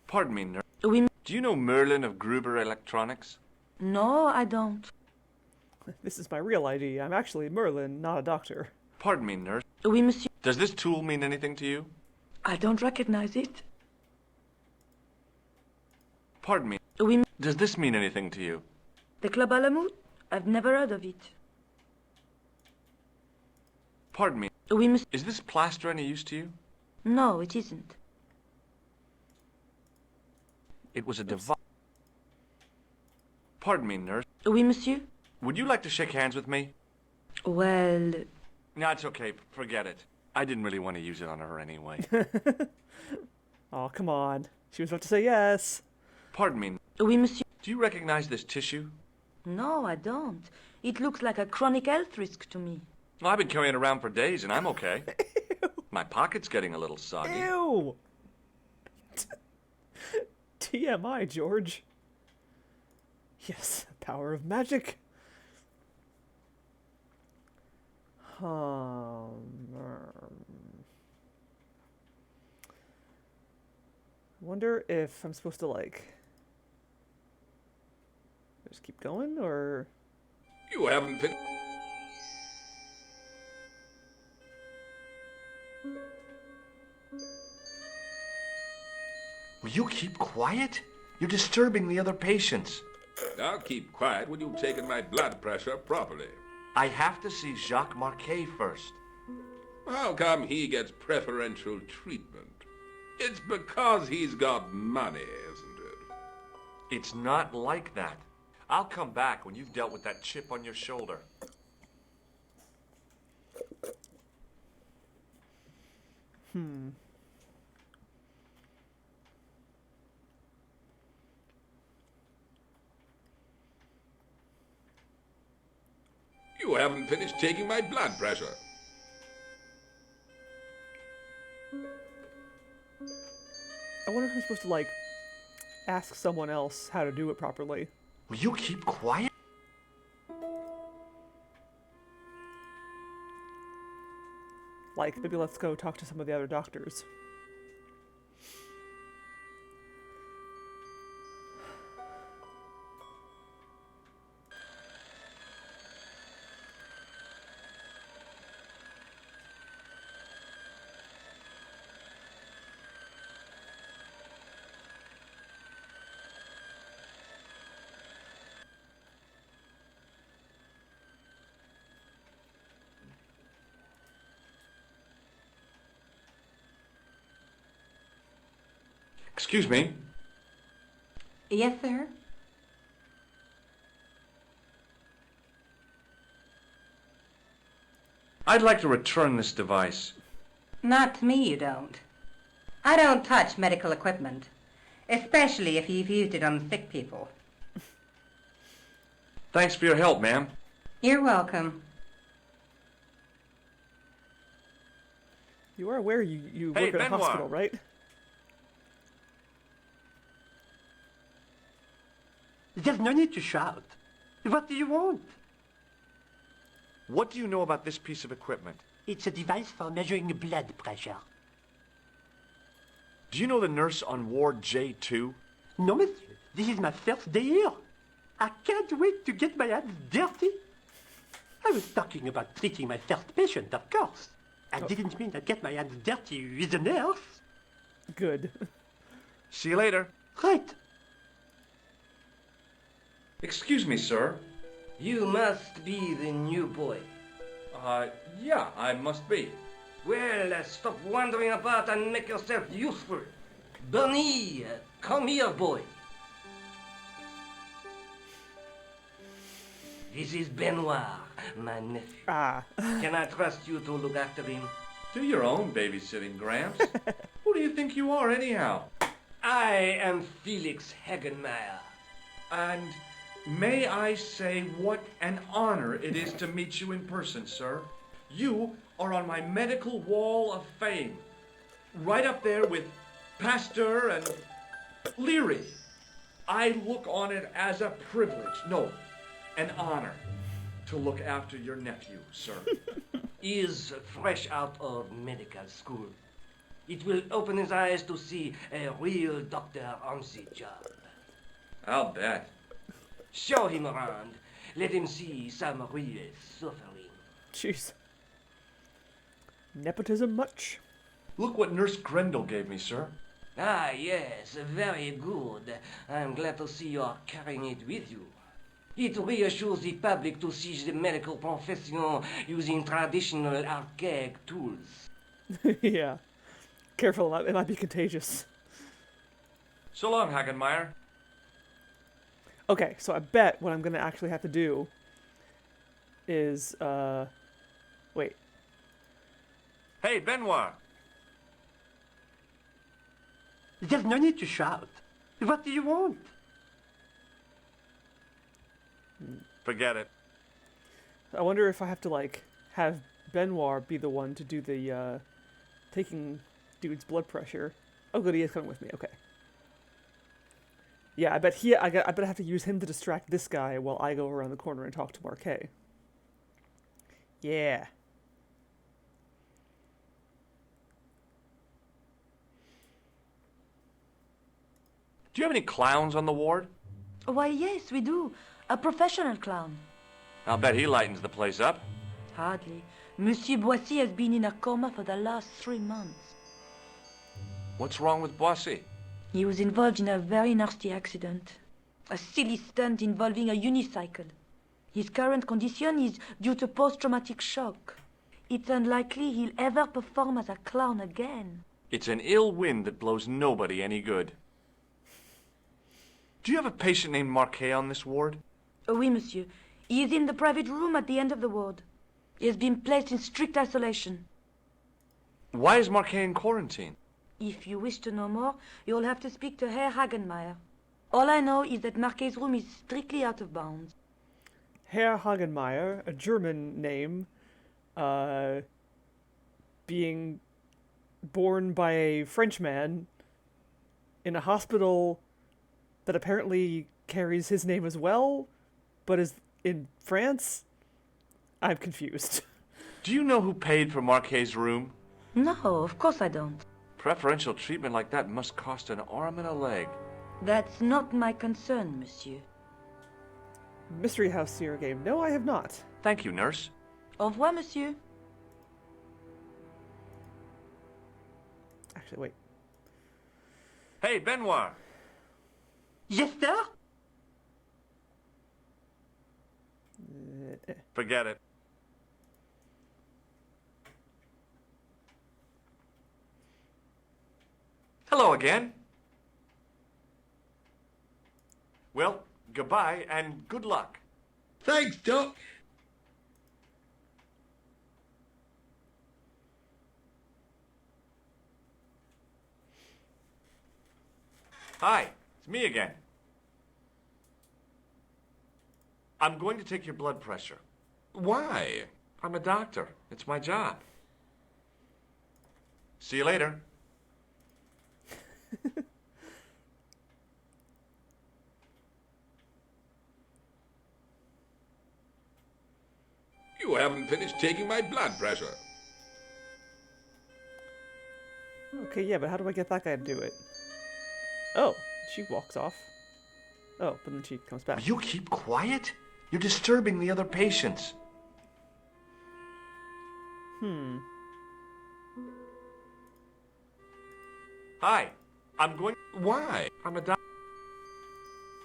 Pardon me, nurse. Oui, Do you know Merlin of Gruber Electronics? no, I don't. This is my real ID. I'm actually Merlin, not a doctor. Pardon me, nurse. Oui, monsieur? Does this tool mean anything to you? I don't recognize it. Pardon me. Oui, Does this mean anything to you? the Club Alamut? I've never heard of it. Pardon me. Oui, monsieur? Is this plaster any use to you? No, it isn't. It was a device. Pardon me, nurse. Oui, monsieur? Would you like to shake hands with me? Well, No, it's okay. Forget it. I didn't really want to use it on her anyway. Oh, come on. She was about to say yes. Pardon me. oui, monsieur? Do you recognize this tissue? No, I don't. It looks like a chronic health risk to me. Well, I've been carrying it around for days, and I'm okay. My pocket's getting a little soggy. Ew! TMI, George. Yes, the power of magic. Wonder if I'm supposed to, like, just keep going, or... You haven't been... Will you keep quiet? You're disturbing the other patients. I'll keep quiet when you've taken my blood pressure properly. I have to see Jacques Marquet first. How come he gets preferential treatment? It's because he's got money, isn't it? It's not like that. I'll come back when you've dealt with that chip on your shoulder. You haven't finished taking my blood pressure. I wonder if I'm supposed to, like, ask someone else how to do it properly. Will you keep quiet? Like, maybe let's go talk to some of the other doctors. Excuse me. Yes, sir? I'd like to return this device. Not to me, you don't. I don't touch medical equipment, especially if you've used it on sick people. Thanks for your help, ma'am. You're welcome. You are aware you Hey, work at a Benoit. hospital, right? There's no need to shout. What do you want? What do you know about this piece of equipment? It's a device for measuring blood pressure. Do you know the nurse on Ward J2? No, monsieur. This is my first day here. I can't wait to get my hands dirty. I was talking about treating my first patient, of course. I didn't mean I'd get my hands dirty with a nurse. Good. See you later. Right. Excuse me, sir. You must be the new boy. Yeah, I must be. Well, stop wandering about and make yourself useful. Bernie, come here, boy. This is Benoit, my nephew. Ah. Can I trust you to look after him? Do your own babysitting, Gramps. Who do you think you are, anyhow? I am Felix Hagenmeyer. And may I say what an honor it is to meet you in person, sir. You are on my medical wall of fame. Right up there with Pasteur and Leary. I look on it as a privilege, no, an honor, to look after your nephew, sir. He is fresh out of medical school. It will open his eyes to see a real doctor on the job. I'll bet. Show him around. Let him see some real suffering. Jeez. Nepotism much? Look what Nurse Grendel gave me, sir. Ah, yes, very good. I'm glad to see you're carrying it with you. It reassures the public to see the medical profession using traditional archaic tools. Yeah. Careful, it might be contagious. So long, Hagenmeyer. Okay, so I bet what I'm gonna actually have to do is, wait. Hey, Benoit. There's no need to shout. What do you want? Forget it. I wonder if I have to, like, have Benoit be the one to do the taking dude's blood pressure. Oh, good, he is coming with me. Okay. Yeah, I bet I bet I have to use him to distract this guy while I go around the corner and talk to Marquet. Yeah. Do you have any clowns on the ward? Why, yes, we do. A professional clown. I'll bet he lightens the place up. Hardly. Monsieur Boissy has been in a coma for the last 3 months. What's wrong with Boissy? He was involved in a very nasty accident. A silly stunt involving a unicycle. His current condition is due to post-traumatic shock. It's unlikely he'll ever perform as a clown again. It's an ill wind that blows nobody any good. Do you have a patient named Marquet on this ward? Oui, monsieur. He is in the private room at the end of the ward. He has been placed in strict isolation. Why is Marquet in quarantine? If you wish to know more, you'll have to speak to Herr Hagenmeier. All I know is that Marquet's room is strictly out of bounds. Herr Hagenmeier, a German name, being born by a Frenchman in a hospital that apparently carries his name as well, but is in France? I'm confused. Do you know who paid for Marquet's room? No, of course I don't. Preferential treatment like that must cost an arm and a leg. That's not my concern, monsieur. Mystery House Seer game. No, I have not. Thank you, nurse. Au revoir, monsieur. Actually, wait. Hey, Benoit. Yes, sir? Forget it. Hello again. Well, goodbye and good luck. Thanks, Doc. Hi, it's me again. I'm going to take your blood pressure. Why? I'm a doctor. It's my job. See you later. You haven't finished taking my blood pressure. Okay, yeah, but how do I get that guy to do it? Oh, she walks off. Oh, but then she comes back. Will you keep quiet? You're disturbing the other patients. Hi, I'm going... Why? I'm a doctor.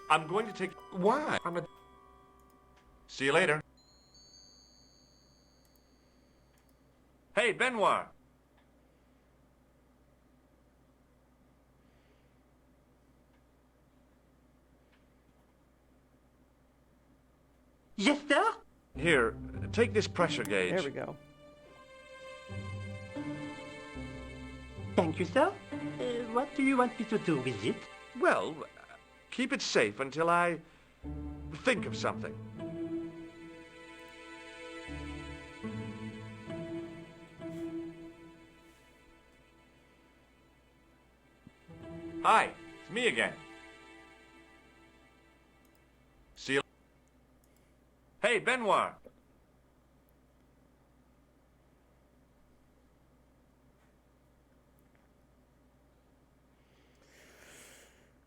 I'm going to take... Why? I'm a... See you later. Hey, Benoit. Yes, sir? Here, take this pressure gauge. There we go. Thank you, sir. What do you want me to do with it? Well, keep it safe until I think of something. Hi, it's me again. See you. Hey, Benoit.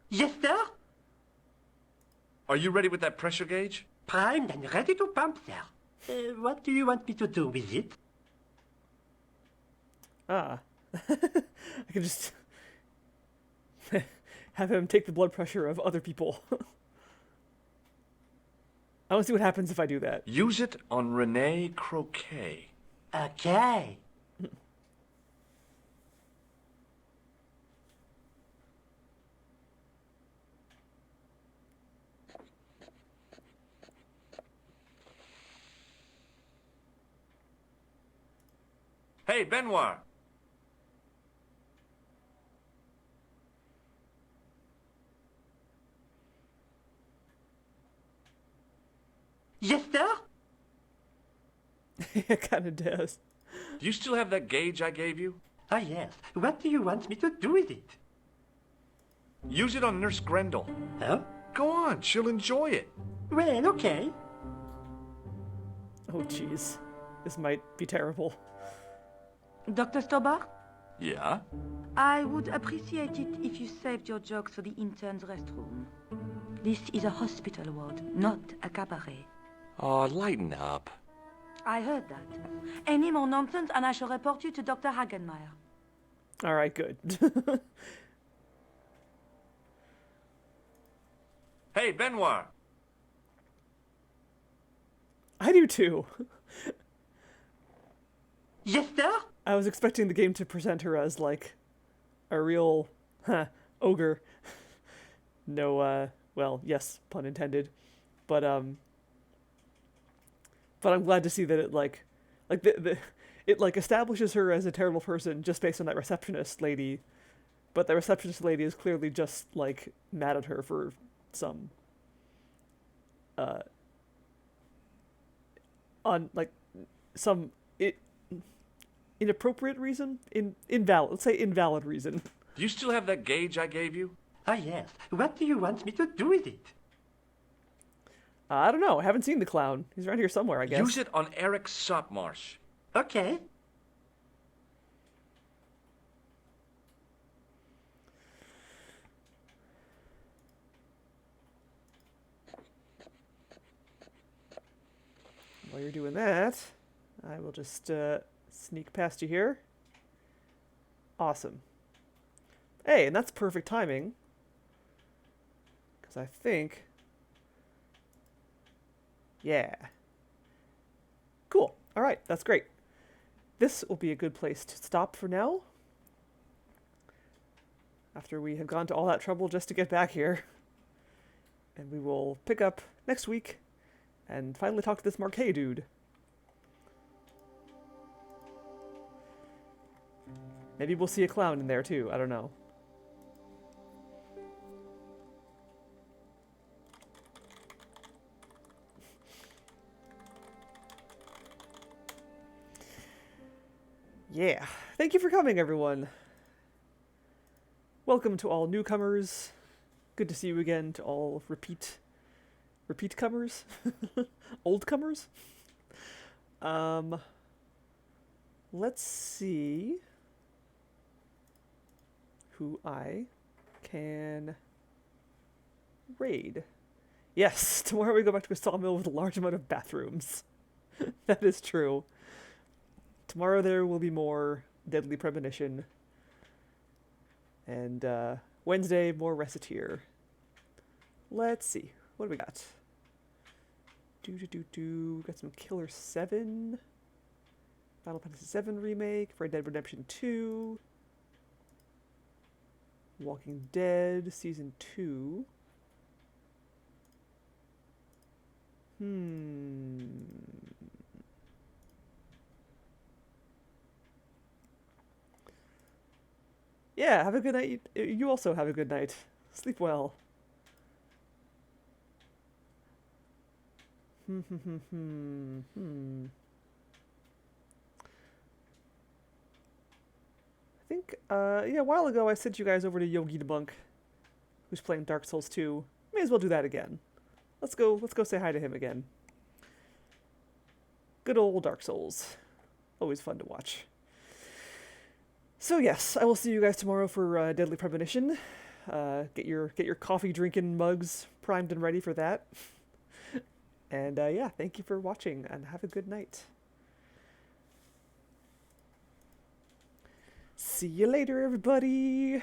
Yes, sir? Are you ready with that pressure gauge? Primed and ready to pump, sir. What do you want me to do with it? Ah. I can just have him take the blood pressure of other people. I want to see what happens if I do that. Use it on Rene Croquet. Okay. Hey, Benoit. Yes, sir? It kind of does. Do you still have that gauge I gave you? Ah, yes. What do you want me to do with it? Use it on Nurse Grendel. Huh? Go on, she'll enjoy it. Well, okay. Oh, jeez. This might be terrible. Dr. Stobart, Yeah? I would appreciate it if you saved your jokes for the intern's restroom. This is a hospital ward, not a cabaret. Oh, lighten up. I heard that. Any more nonsense and I shall report you to Dr. Hagenmeyer. All right, good. Hey, Benoit. I do too. Yes, sir? I was expecting the game to present her as, like, a real, ogre. No, well, yes, pun intended. But I'm glad to see that it, it establishes her as a terrible person just based on that receptionist lady. But the receptionist lady is clearly just, like, mad at her for some, inappropriate reason? Invalid. Let's say invalid reason. Do you still have that gauge I gave you? Ah, yes. What do you want me to do with it? I don't know. I haven't seen the clown. He's around here somewhere, I guess. Use it on Eric Sopmarsh. Okay. While you're doing that, I will just sneak past you here. Awesome. Hey, and that's perfect timing. Because I think... Yeah. Cool. All right, that's great. This will be a good place to stop for now. After we have gone to all that trouble just to get back here. And we will pick up next week and finally talk to this Marquet dude. Maybe we'll see a clown in there too, I don't know. Yeah, thank you for coming, everyone. Welcome to all newcomers. Good to see you again to all repeat comers? Old comers? Let's see who I can raid. Yes, tomorrow we go back to a sawmill with a large amount of bathrooms. That is true. Tomorrow there will be more Deadly Premonition. And Wednesday, more Reciteer. Let's see. What do we got? Got some Killer 7. Final Fantasy 7 Remake. Red Dead Redemption 2. Walking Dead Season 2. Yeah, have a good night. You also have a good night. Sleep well. I think, yeah, a while ago I sent you guys over to Yogi the Monk, who's playing Dark Souls 2. May as well do that again. Let's go say hi to him again. Good old Dark Souls. Always fun to watch. So yes, I will see you guys tomorrow for Deadly Premonition. Get your coffee drinking mugs primed and ready for that. And yeah, thank you for watching and have a good night. See you later, everybody.